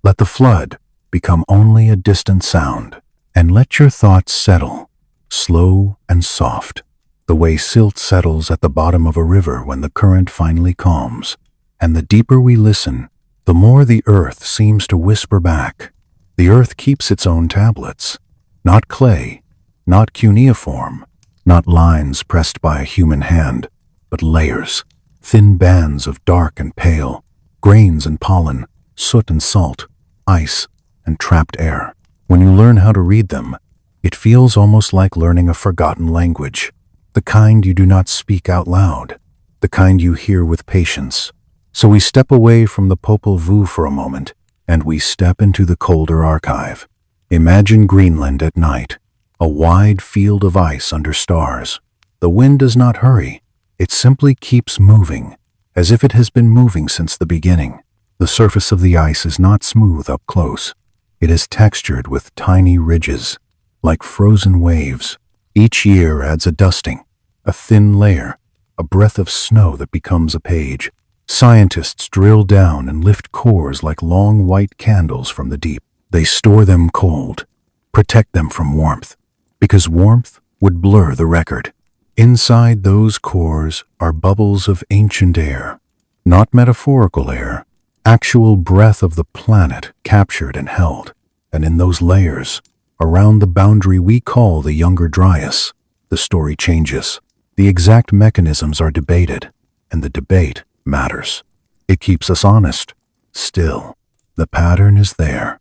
Let the flood become only a distant sound, and let your thoughts settle, slow and soft, the way silt settles at the bottom of a river when the current finally calms. And the deeper we listen, the more the earth seems to whisper back. The earth keeps its own tablets, not clay, not cuneiform, not lines pressed by a human hand, but layers, thin bands of dark and pale, grains and pollen, soot and salt, ice and trapped air. When you learn how to read them, it feels almost like learning a forgotten language, the kind you do not speak out loud, the kind you hear with patience. So we step away from the Popol Vuh for a moment, and we step into the colder archive. Imagine Greenland at night, a wide field of ice under stars. The wind does not hurry. It simply keeps moving, as if it has been moving since the beginning. The surface of the ice is not smooth up close. It is textured with tiny ridges, like frozen waves. Each year adds a dusting, a thin layer, a breath of snow that becomes a page. Scientists drill down and lift cores like long white candles from the deep. They store them cold, protect them from warmth, because warmth would blur the record. Inside those cores are bubbles of ancient air, not metaphorical air, actual breath of the planet captured and held. And in those layers, around the boundary we call the younger Dryas, the story changes. The exact mechanisms are debated, and the debate matters. It keeps us honest. Still, the pattern is there.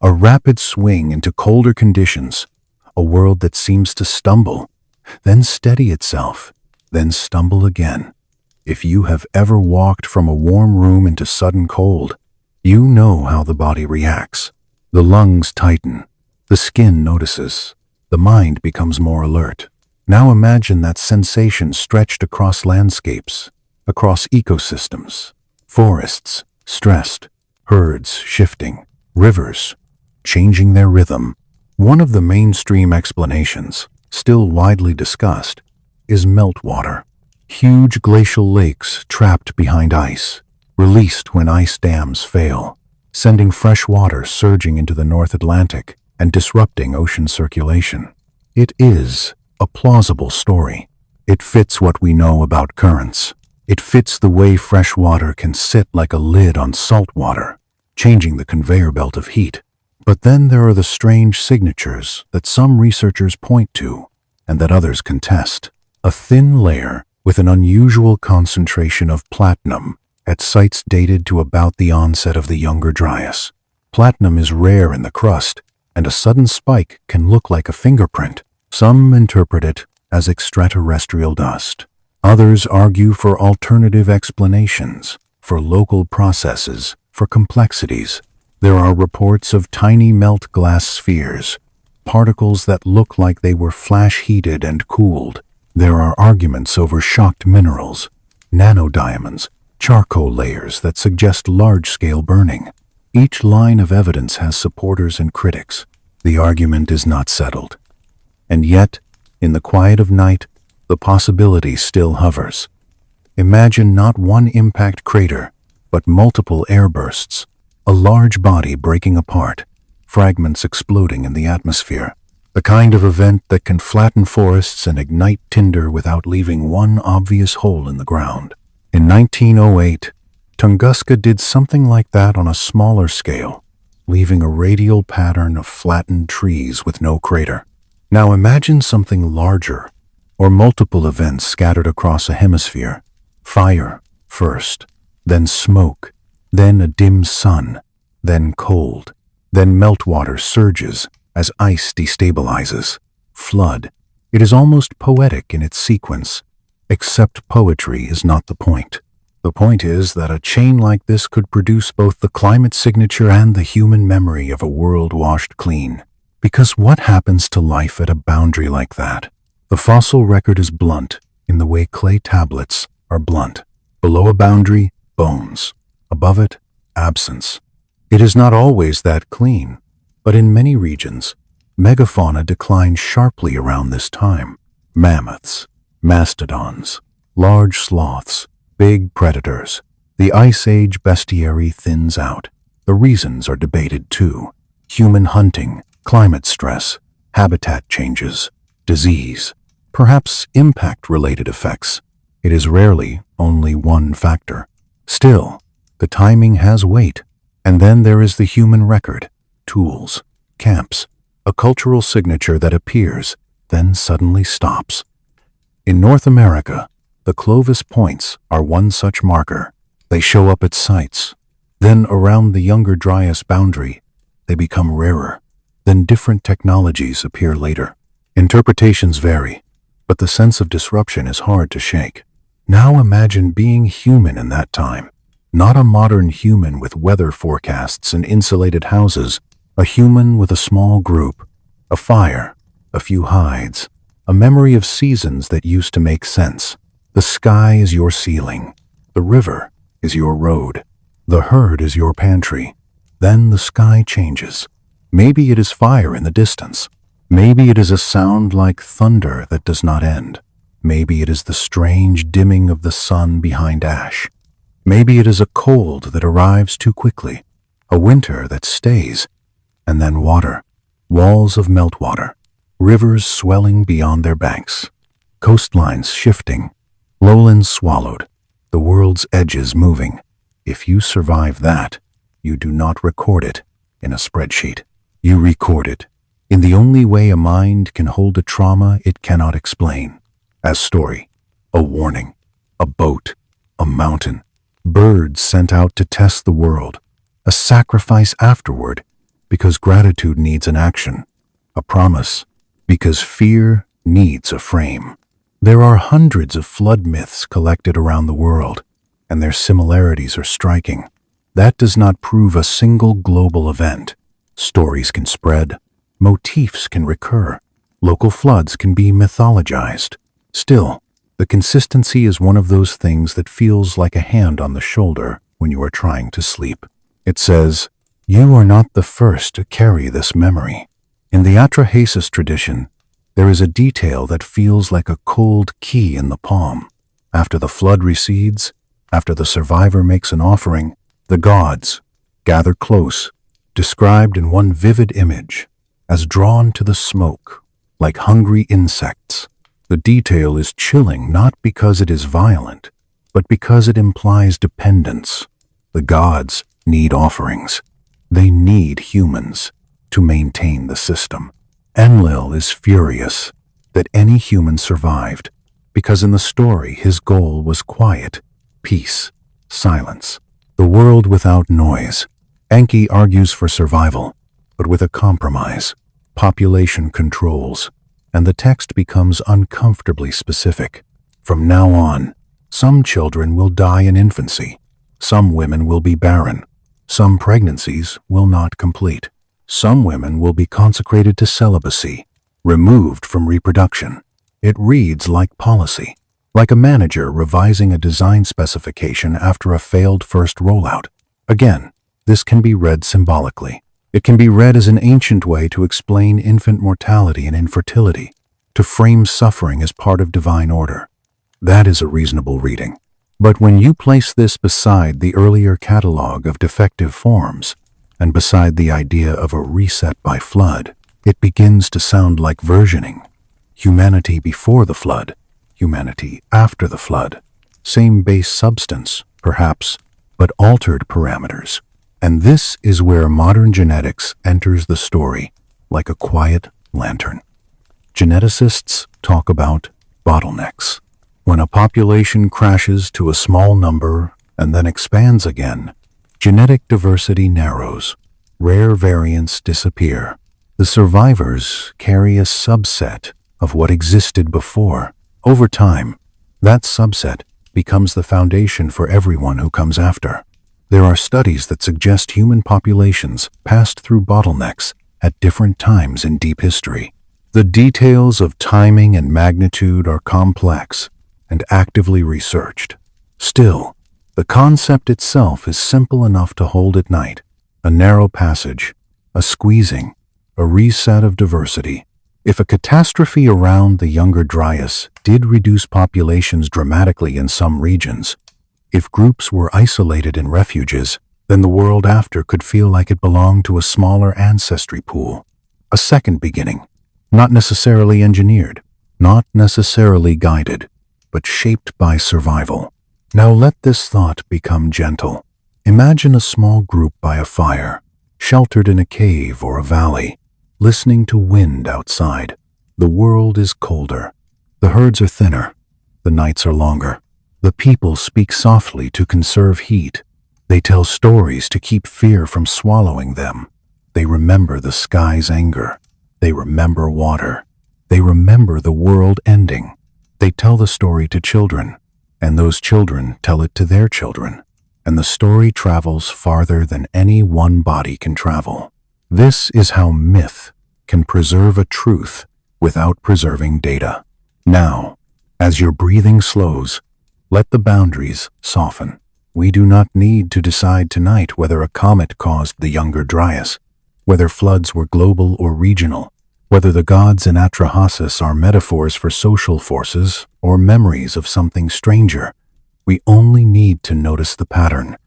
A rapid swing into colder conditions, a world that seems to stumble, then steady itself, then stumble again. If you have ever walked from a warm room into sudden cold, you know how the body reacts. The lungs tighten, the skin notices, the mind becomes more alert. Now imagine that sensation stretched across landscapes, across ecosystems, forests stressed, herds shifting, rivers changing their rhythm. One of the mainstream explanations, still widely discussed, is meltwater. Huge glacial lakes trapped behind ice, released when ice dams fail, sending fresh water surging into the North Atlantic and disrupting ocean circulation. It is a plausible story. It fits what we know about currents. It fits the way fresh water can sit like a lid on salt water, changing the conveyor belt of heat. But then there are the strange signatures that some researchers point to and that others contest. A thin layer with an unusual concentration of platinum at sites dated to about the onset of the younger Dryas. Platinum is rare in the crust, and a sudden spike can look like a fingerprint. Some interpret it as extraterrestrial dust. Others argue for alternative explanations, for local processes, for complexities. There are reports of tiny melt glass spheres, particles that look like they were flash-heated and cooled. There are arguments over shocked minerals, nanodiamonds, charcoal layers that suggest large-scale burning. Each line of evidence has supporters and critics. The argument is not settled. And yet, in the quiet of night, the possibility still hovers. Imagine not one impact crater, but multiple airbursts, a large body breaking apart, fragments exploding in the atmosphere. The kind of event that can flatten forests and ignite tinder without leaving one obvious hole in the ground. In 1908, Tunguska did something like that on a smaller scale, leaving a radial pattern of flattened trees with no crater. Now imagine something larger, or multiple events scattered across a hemisphere. Fire first, then smoke, then a dim sun, then cold, then meltwater surges as ice destabilizes. Flood. It is almost poetic in its sequence, except poetry is not the point. The point is that a chain like this could produce both the climate signature and the human memory of a world washed clean. Because what happens to life at a boundary like that? The fossil record is blunt in the way clay tablets are blunt. Below a boundary, bones. Above it, absence. It is not always that clean, but in many regions, megafauna declined sharply around this time. Mammoths, mastodons, large sloths, big predators. The Ice Age bestiary thins out. The reasons are debated too. Human hunting, climate stress, habitat changes, disease, perhaps impact-related effects. It is rarely only one factor. Still, the timing has weight. And then there is the human record, tools, camps, a cultural signature that appears, then suddenly stops. In North America, the Clovis Points are one such marker. They show up at sites. Then around the Younger Dryas boundary, they become rarer. Then different technologies appear later. Interpretations vary, but the sense of disruption is hard to shake. Now imagine being human in that time. Not a modern human with weather forecasts and insulated houses, a human with a small group, a fire, a few hides, a memory of seasons that used to make sense. The sky is your ceiling. The river is your road. The herd is your pantry. Then the sky changes. Maybe it is fire in the distance. Maybe it is a sound like thunder that does not end. Maybe it is the strange dimming of the sun behind ash. Maybe it is a cold that arrives too quickly, a winter that stays, and then water, walls of meltwater, rivers swelling beyond their banks, coastlines shifting, lowlands swallowed, the world's edges moving. If you survive that, you do not record it in a spreadsheet. You record it in the only way a mind can hold a trauma it cannot explain. As story, a warning, a boat, a mountain, birds sent out to test the world, a sacrifice afterward because gratitude needs an action, a promise because fear needs a frame. There are hundreds of flood myths collected around the world, and their similarities are striking. That does not prove a single global event. Stories can spread, motifs can recur, local floods can be mythologized. Still, the consistency is one of those things that feels like a hand on the shoulder when you are trying to sleep. It says, "You are not the first to carry this memory." In the Atrahasis tradition, there is a detail that feels like a cold key in the palm. After the flood recedes, after the survivor makes an offering, the gods gather close, described in one vivid image, as drawn to the smoke, like hungry insects. The detail is chilling not because it is violent, but because it implies dependence. The gods need offerings. They need humans to maintain the system. Enlil is furious that any human survived, because in the story his goal was quiet, peace, silence, the world without noise. Enki argues for survival, but with a compromise. Population controls, and the text becomes uncomfortably specific. From now on, some children will die in infancy. Some women will be barren. Some pregnancies will not complete. Some women will be consecrated to celibacy, removed from reproduction. It reads like policy, like a manager revising a design specification after a failed first rollout. Again, this can be read symbolically. It can be read as an ancient way to explain infant mortality and infertility, to frame suffering as part of divine order. That is a reasonable reading. But when you place this beside the earlier catalog of defective forms, and beside the idea of a reset by flood, it begins to sound like versioning. Humanity before the flood, humanity after the flood. Same base substance, perhaps, but altered parameters. And this is where modern genetics enters the story like a quiet lantern. Geneticists talk about bottlenecks. When a population crashes to a small number and then expands again, genetic diversity narrows. Rare variants disappear. The survivors carry a subset of what existed before. Over time, that subset becomes the foundation for everyone who comes after. There are studies that suggest human populations passed through bottlenecks at different times in deep history. The details of timing and magnitude are complex and actively researched. Still, the concept itself is simple enough to hold at night. A narrow passage, a squeezing, a reset of diversity. If a catastrophe around the Younger Dryas did reduce populations dramatically in some regions, if groups were isolated in refuges, then the world after could feel like it belonged to a smaller ancestry pool. A second beginning, not necessarily engineered, not necessarily guided, but shaped by survival. Now let this thought become gentle. Imagine a small group by a fire, sheltered in a cave or a valley, listening to wind outside. The world is colder. The herds are thinner. The nights are longer. The people speak softly to conserve heat. They tell stories to keep fear from swallowing them. They remember the sky's anger. They remember water. They remember the world ending. They tell the story to children, and those children tell it to their children, and the story travels farther than any one body can travel. This is how myth can preserve a truth without preserving data. Now, as your breathing slows, let the boundaries soften. We do not need to decide tonight whether a comet caused the Younger Dryas, whether floods were global or regional, whether the gods in Atrahasis are metaphors for social forces or memories of something stranger. We only need to notice the pattern.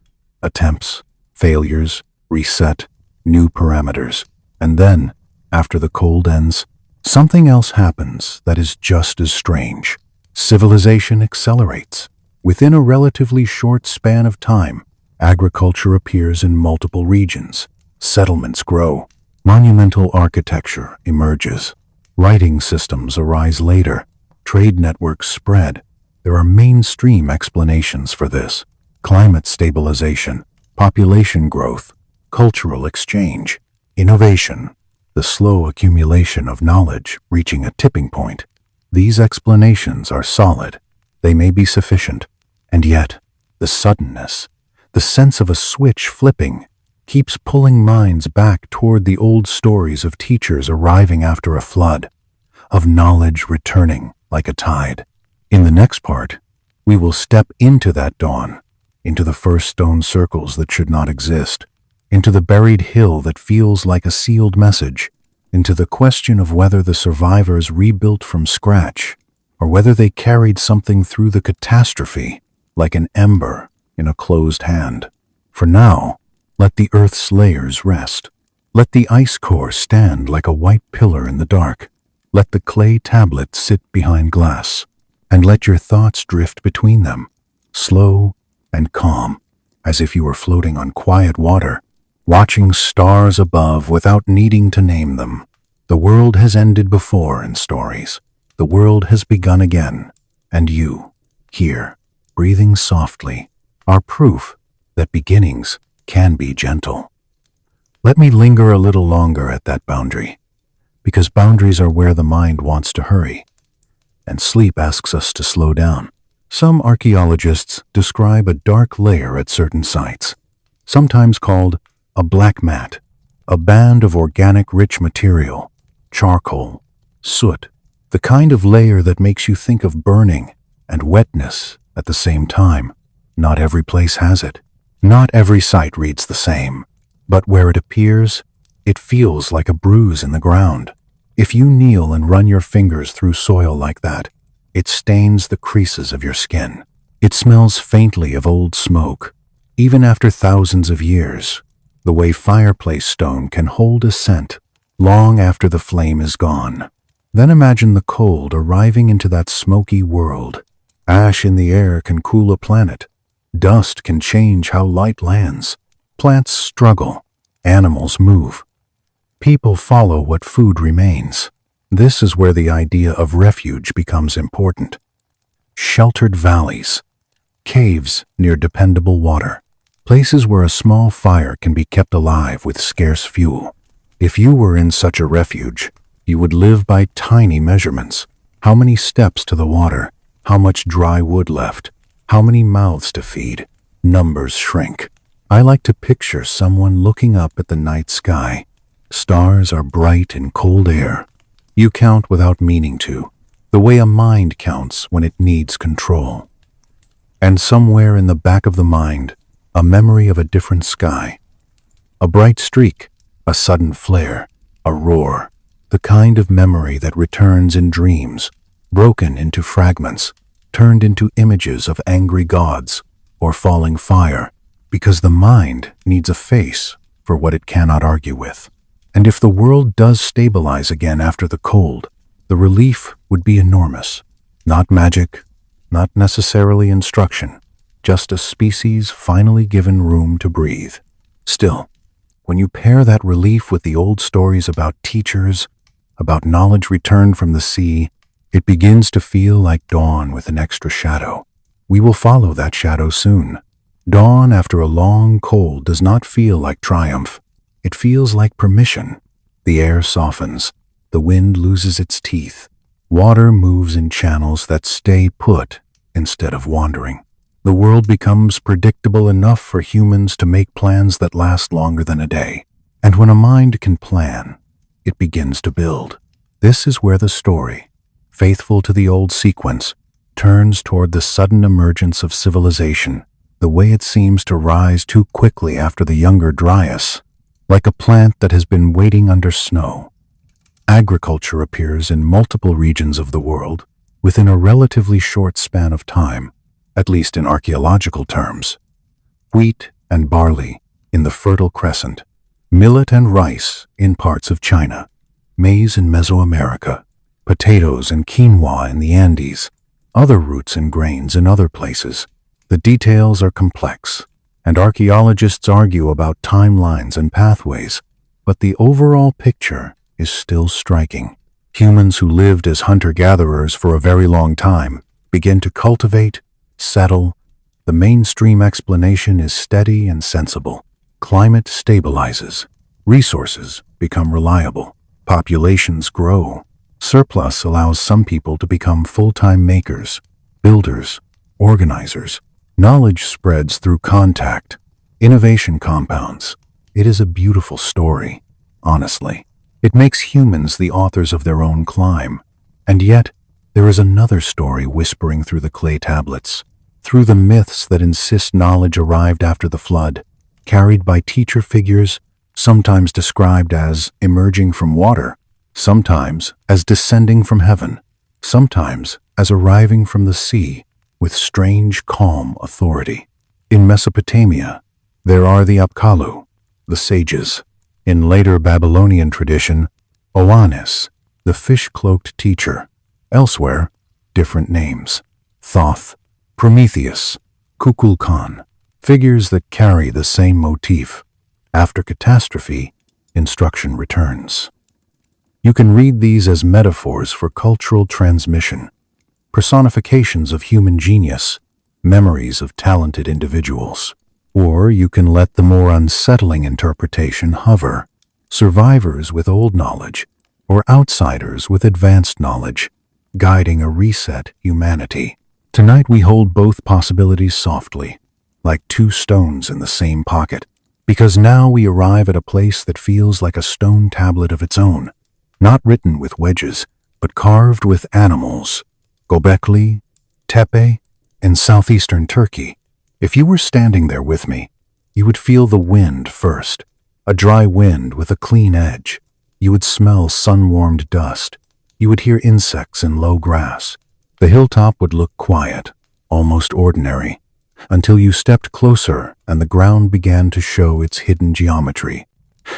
Attempts, failures, reset, new parameters. And then, after the cold ends, something else happens that is just as strange. Civilization accelerates. Within a relatively short span of time, agriculture appears in multiple regions. Settlements grow. Monumental architecture emerges. Writing systems arise later. Trade networks spread. There are mainstream explanations for this. Climate stabilization, population growth, cultural exchange, innovation, the slow accumulation of knowledge reaching a tipping point. These explanations are solid. They may be sufficient. And yet, the suddenness, the sense of a switch flipping, keeps pulling minds back toward the old stories of teachers arriving after a flood, of knowledge returning like a tide. In the next part, we will step into that dawn, into the first stone circles that should not exist, into the buried hill that feels like a sealed message, into the question of whether the survivors rebuilt from scratch, or whether they carried something through the catastrophe, like an ember in a closed hand. For now, let the Earth's layers rest. Let the ice core stand like a white pillar in the dark. Let the clay tablet sit behind glass. And let your thoughts drift between them, slow and calm, as if you were floating on quiet water, watching stars above without needing to name them. The world has ended before in stories. The world has begun again. And you, here, breathing softly, are proof that beginnings can be gentle. Let me linger a little longer at that boundary, because boundaries are where the mind wants to hurry, and sleep asks us to slow down. Some archaeologists describe a dark layer at certain sites, sometimes called a black mat, a band of organic rich material, charcoal, soot, the kind of layer that makes you think of burning and wetness at the same time. Not every place has it. Not every site reads the same. But where it appears, it feels like a bruise in the ground. If you kneel and run your fingers through soil like that, it stains the creases of your skin. It smells faintly of old smoke, even after thousands of years, the way fireplace stone can hold a scent long after the flame is gone. Then imagine the cold arriving into that smoky world. Ash in the air can cool a planet. Dust can change how light lands. Plants struggle. Animals move. People follow what food remains. This is where the idea of refuge becomes important. Sheltered valleys, caves near dependable water, places where a small fire can be kept alive with scarce fuel. If you were in such a refuge, you would live by tiny measurements. How many steps to the water? How much dry wood left? How many mouths to feed? Numbers shrink. I like to picture someone looking up at the night sky. Stars are bright in cold air. You count without meaning to, the way a mind counts when it needs control. And somewhere in the back of the mind, a memory of a different sky. A bright streak, a sudden flare, a roar, the kind of memory that returns in dreams, broken into fragments, turned into images of angry gods or falling fire, because the mind needs a face for what it cannot argue with. And if the world does stabilize again after the cold, the relief would be enormous. Not magic, not necessarily instruction, just a species finally given room to breathe. Still, when you pair that relief with the old stories about teachers, about knowledge returned from the sea, it begins to feel like dawn with an extra shadow. We will follow that shadow soon. Dawn after a long cold does not feel like triumph. It feels like permission. The air softens. The wind loses its teeth. Water moves in channels that stay put instead of wandering. The world becomes predictable enough for humans to make plans that last longer than a day. And when a mind can plan, it begins to build. This is where the story, faithful to the old sequence, turns toward the sudden emergence of civilization, the way it seems to rise too quickly after the younger Dryas, like a plant that has been waiting under snow. Agriculture appears in multiple regions of the world within a relatively short span of time, at least in archaeological terms. Wheat and barley in the Fertile Crescent, millet and rice in parts of China, maize in Mesoamerica, potatoes and quinoa in the Andes, other roots and grains in other places. The details are complex, and archaeologists argue about timelines and pathways, but the overall picture is still striking. Humans who lived as hunter-gatherers for a very long time begin to cultivate, settle. The mainstream explanation is steady and sensible. Climate stabilizes. Resources become reliable. Populations grow. Surplus allows some people to become full-time makers, builders, organizers. Knowledge spreads through contact. Innovation compounds. It is a beautiful story, honestly. It makes humans the authors of their own climb. And yet, there is another story whispering through the clay tablets, through the myths that insist knowledge arrived after the flood, carried by teacher figures, sometimes described as emerging from water, sometimes as descending from heaven, sometimes as arriving from the sea with strange, calm authority. In Mesopotamia, there are the Apkallu, the sages. In later Babylonian tradition, Oannes, the fish-cloaked teacher. Elsewhere, different names. Thoth, Prometheus, Kukulkan, figures that carry the same motif. After catastrophe, instruction returns. You can read these as metaphors for cultural transmission, personifications of human genius, memories of talented individuals. Or you can let the more unsettling interpretation hover, survivors with old knowledge, or outsiders with advanced knowledge, guiding a reset humanity. Tonight we hold both possibilities softly, like two stones in the same pocket. Because now we arrive at a place that feels like a stone tablet of its own, not written with wedges, but carved with animals. Göbekli Tepe in southeastern Turkey. If you were standing there with me, you would feel the wind first, a dry wind with a clean edge. You would smell sun-warmed dust. You would hear insects in low grass. The hilltop would look quiet, almost ordinary, until you stepped closer and the ground began to show its hidden geometry.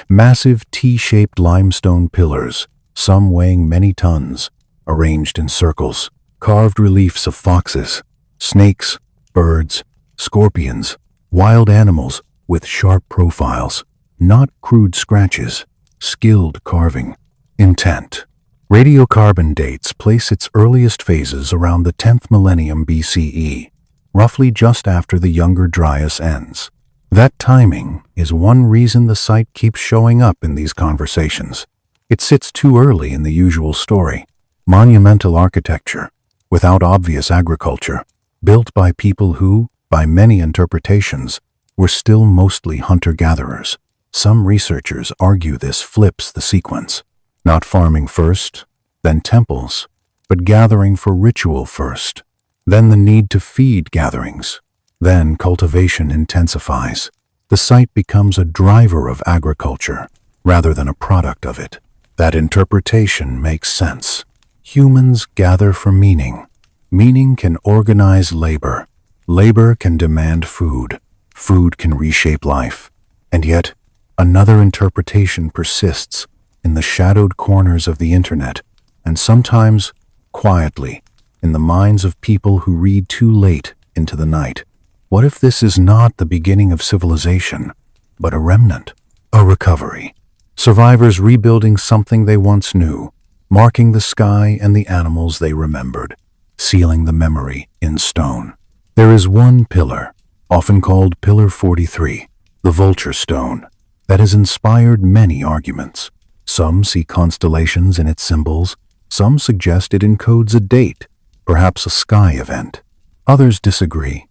Massive T-shaped limestone pillars, some weighing many tons, arranged in circles, carved reliefs of foxes, snakes, birds, scorpions, wild animals with sharp profiles, not crude scratches, skilled carving, intent. Radiocarbon dates place its earliest phases around the 10th millennium BCE, roughly just after the Younger Dryas ends. That timing is one reason the site keeps showing up in these conversations. It sits too early in the usual story. Monumental architecture, without obvious agriculture, built by people who, by many interpretations, were still mostly hunter-gatherers. Some researchers argue this flips the sequence. Not farming first, then temples, but gathering for ritual first, then the need to feed gatherings, then cultivation intensifies. The site becomes a driver of agriculture rather than a product of it. That interpretation makes sense. Humans gather for meaning. Meaning can organize labor. Labor can demand food. Food can reshape life. And yet, another interpretation persists in the shadowed corners of the internet, and sometimes, quietly, in the minds of people who read too late into the night. What if this is not the beginning of civilization, but a remnant, a recovery? Survivors rebuilding something they once knew, marking the sky and the animals they remembered, sealing the memory in stone. There is one pillar, often called Pillar 43, the Vulture Stone, that has inspired many arguments. Some see constellations in its symbols. Some suggest it encodes a date, perhaps a sky event. Others disagree.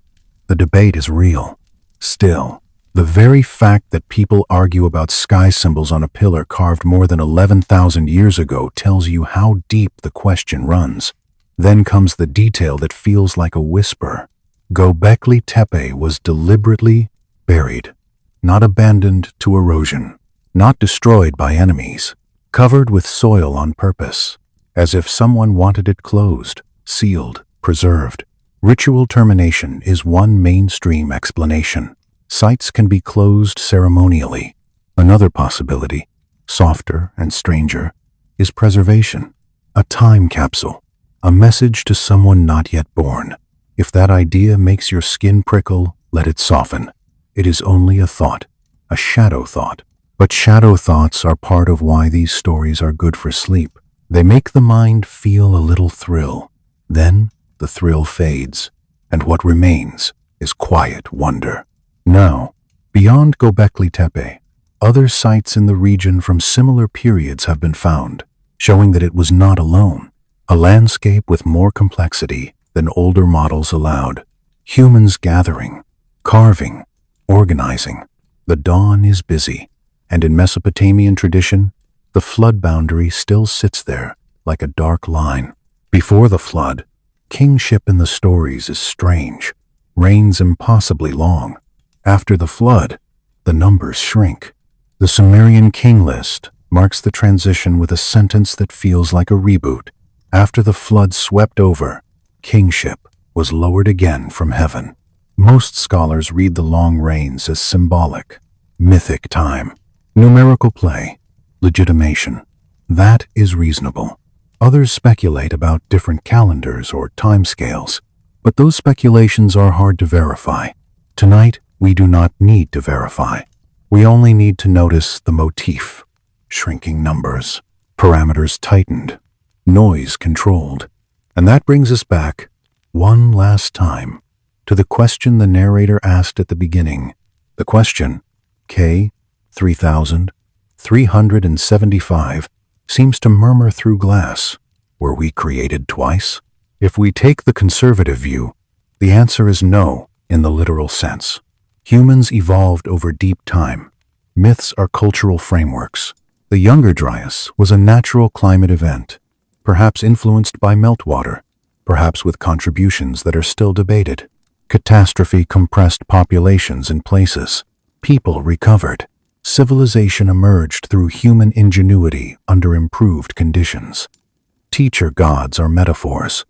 The debate is real. Still, the very fact that people argue about sky symbols on a pillar carved more than 11,000 years ago tells you how deep the question runs. Then comes the detail that feels like a whisper. Göbekli Tepe was deliberately buried, not abandoned to erosion, not destroyed by enemies, covered with soil on purpose, as if someone wanted it closed, sealed, preserved. Ritual termination is one mainstream explanation. Sites can be closed ceremonially. Another possibility, softer and stranger, is preservation. A time capsule, a message to someone not yet born. If that idea makes your skin prickle, let it soften. It is only a thought, a shadow thought. But shadow thoughts are part of why these stories are good for sleep. They make the mind feel a little thrill. Then the thrill fades, and what remains is quiet wonder. Now, beyond Göbekli Tepe, other sites in the region from similar periods have been found, showing that it was not alone. A landscape with more complexity than older models allowed. Humans gathering, carving, organizing. The dawn is busy. And in Mesopotamian tradition, the flood boundary still sits there like a dark line. Before the flood, kingship in the stories is strange, reigns impossibly long. After the flood, the numbers shrink. The Sumerian king list marks the transition with a sentence that feels like a reboot. After the flood swept over, kingship was lowered again from heaven. Most scholars read the long reigns as symbolic, mythic time. Numerical play, legitimation. That is reasonable. Others speculate about different calendars or timescales, but those speculations are hard to verify. Tonight, we do not need to verify. We only need to notice the motif. Shrinking numbers, parameters tightened, noise controlled. And that brings us back, one last time, to the question the narrator asked at the beginning. The question, K 3,375, seems to murmur through glass. Were we created twice? If we take the conservative view, the answer is no in the literal sense. Humans evolved over deep time. Myths are cultural frameworks. The Younger Dryas was a natural climate event, perhaps influenced by meltwater, perhaps with contributions that are still debated. Catastrophe compressed populations in places. People recovered. Civilization emerged through human ingenuity under improved conditions. Teacher gods are metaphors.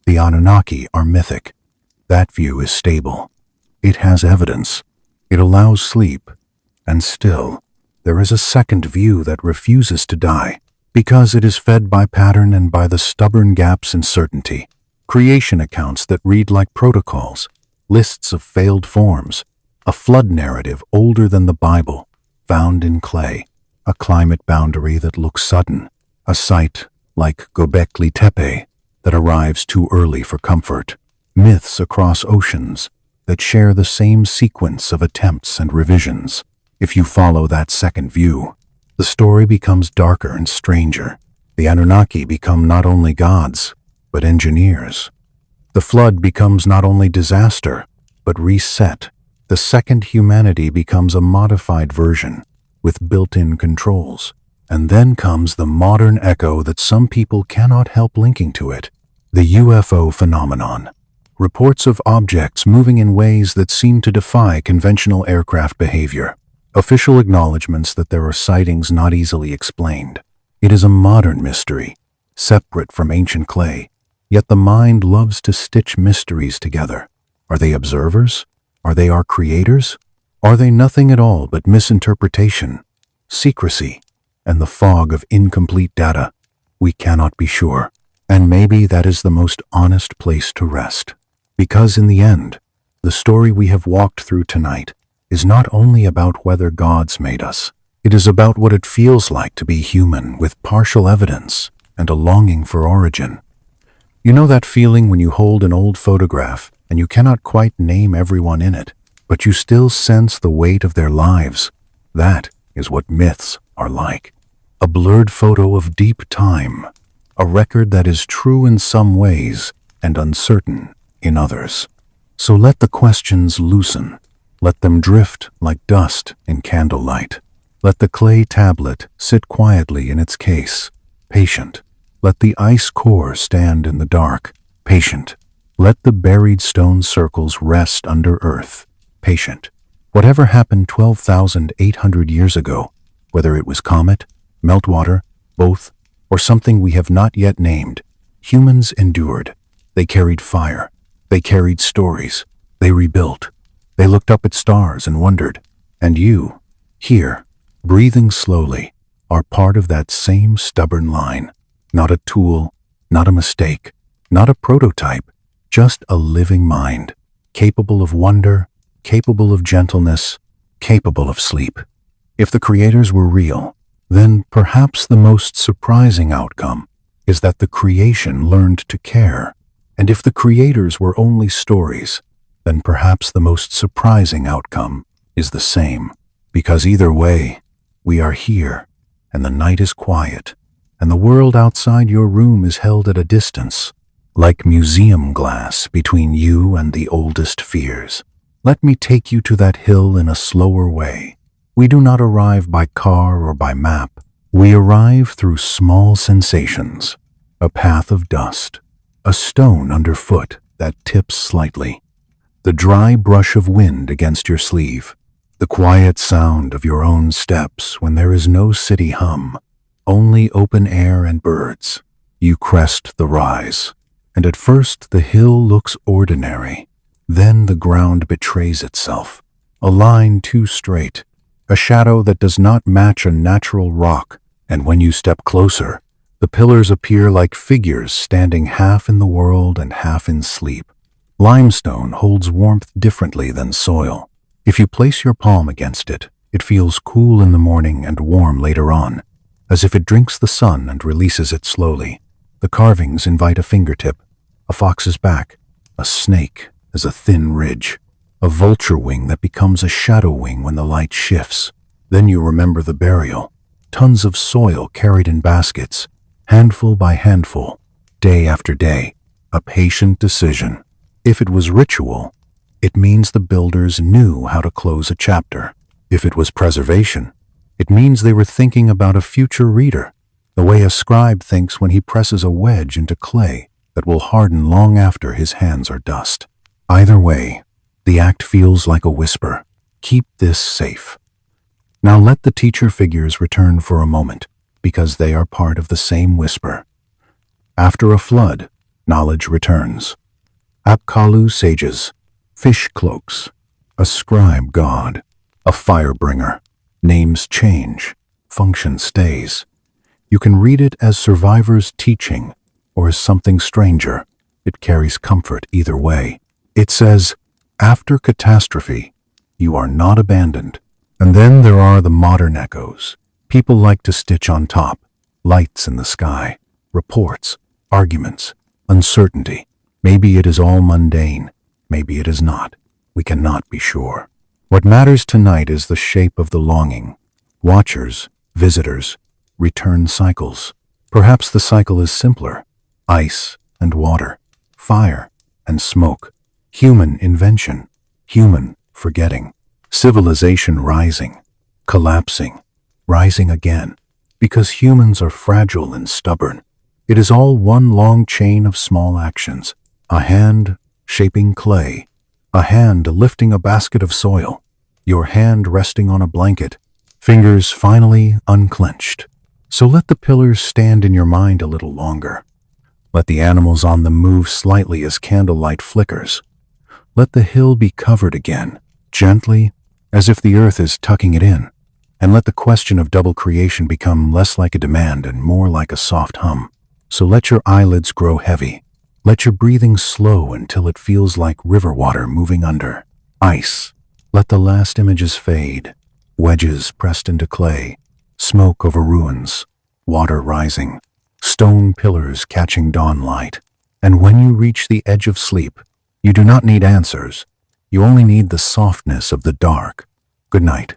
The Anunnaki are mythic. That view is stable. It has evidence. It allows sleep. And still, there is a second view that refuses to die, because it is fed by pattern and by the stubborn gaps in certainty. Creation accounts that read like protocols, lists of failed forms, a flood narrative older than the Bible, found in clay, a climate boundary that looks sudden, a site like Göbekli Tepe that arrives too early for comfort, myths across oceans that share the same sequence of attempts and revisions. If you follow that second view, the story becomes darker and stranger. The Anunnaki become not only gods, but engineers. The flood becomes not only disaster, but reset. The second humanity becomes a modified version with built-in controls. And then comes the modern echo that some people cannot help linking to it, the UFO phenomenon. Reports of objects moving in ways that seem to defy conventional aircraft behavior. Official acknowledgments that there are sightings not easily explained. It is a modern mystery, separate from ancient clay, yet the mind loves to stitch mysteries together. Are they observers? Are they our creators? Are they nothing at all but misinterpretation, secrecy, and the fog of incomplete data? We cannot be sure. And maybe that is the most honest place to rest. Because in the end, the story we have walked through tonight is not only about whether gods made us. It is about what it feels like to be human with partial evidence and a longing for origin. You know that feeling when you hold an old photograph and you cannot quite name everyone in it, but you still sense the weight of their lives? That is what myths are like. A blurred photo of deep time, a record that is true in some ways and uncertain in others. So let the questions loosen. Let them drift like dust in candlelight. Let the clay tablet sit quietly in its case, patient. Let the ice core stand in the dark, patient. Let the buried stone circles rest under earth, patient. Whatever happened 12,800 years ago, whether it was comet, meltwater, both, or something we have not yet named, humans endured. They carried fire. They carried stories. They rebuilt. They looked up at stars and wondered. And you, here, breathing slowly, are part of that same stubborn line. Not a tool, not a mistake, not a prototype, just a living mind, capable of wonder, capable of gentleness, capable of sleep. If the creators were real, then perhaps the most surprising outcome is that the creation learned to care. And if the creators were only stories, then perhaps the most surprising outcome is the same. Because either way, we are here, and the night is quiet, and the world outside your room is held at a distance, like museum glass between you and the oldest fears. Let me take you to that hill in a slower way. We do not arrive by car or by map. We arrive through small sensations, a path of dust, a stone underfoot that tips slightly, the dry brush of wind against your sleeve, the quiet sound of your own steps when there is no city hum, only open air and birds. You crest the rise, and at first the hill looks ordinary. Then the ground betrays itself, a line too straight, a shadow that does not match a natural rock, and when you step closer, the pillars appear like figures standing half in the world and half in sleep. Limestone holds warmth differently than soil. If you place your palm against it, it feels cool in the morning and warm later on, as if it drinks the sun and releases it slowly. The carvings invite a fingertip, a fox's back, a snake as a thin ridge, a vulture wing that becomes a shadow wing when the light shifts. Then you remember the burial, tons of soil carried in baskets, handful by handful, day after day, a patient decision. If it was ritual, it means the builders knew how to close a chapter. If it was preservation, it means they were thinking about a future reader, the way a scribe thinks when he presses a wedge into clay that will harden long after his hands are dust. Either way, the act feels like a whisper. Keep this safe. Now let the teacher figures return for a moment, because they are part of the same whisper. After a flood, knowledge returns. Apkallu sages, fish cloaks, a scribe god, a firebringer. Names change, function stays. You can read it as survivors' teaching or as something stranger. It carries comfort either way. It says, after catastrophe, you are not abandoned. And then there are the modern echoes. People like to stitch on top, lights in the sky, reports, arguments, uncertainty. Maybe it is all mundane. Maybe it is not. We cannot be sure. What matters tonight is the shape of the longing. Watchers, visitors, return cycles. Perhaps the cycle is simpler. Ice and water, fire and smoke. Human invention, human forgetting. Civilization rising, collapsing, rising again. Because humans are fragile and stubborn. It is all one long chain of small actions. A hand shaping clay. A hand lifting a basket of soil. Your hand resting on a blanket. Fingers finally unclenched. So let the pillars stand in your mind a little longer. Let the animals on them move slightly as candlelight flickers. Let the hill be covered again, gently, as if the earth is tucking it in. And let the question of double creation become less like a demand and more like a soft hum. So let your eyelids grow heavy. Let your breathing slow until it feels like river water moving under. Ice. Let the last images fade. Wedges pressed into clay. Smoke over ruins. Water rising. Stone pillars catching dawn light. And when you reach the edge of sleep, you do not need answers. You only need the softness of the dark. Good night.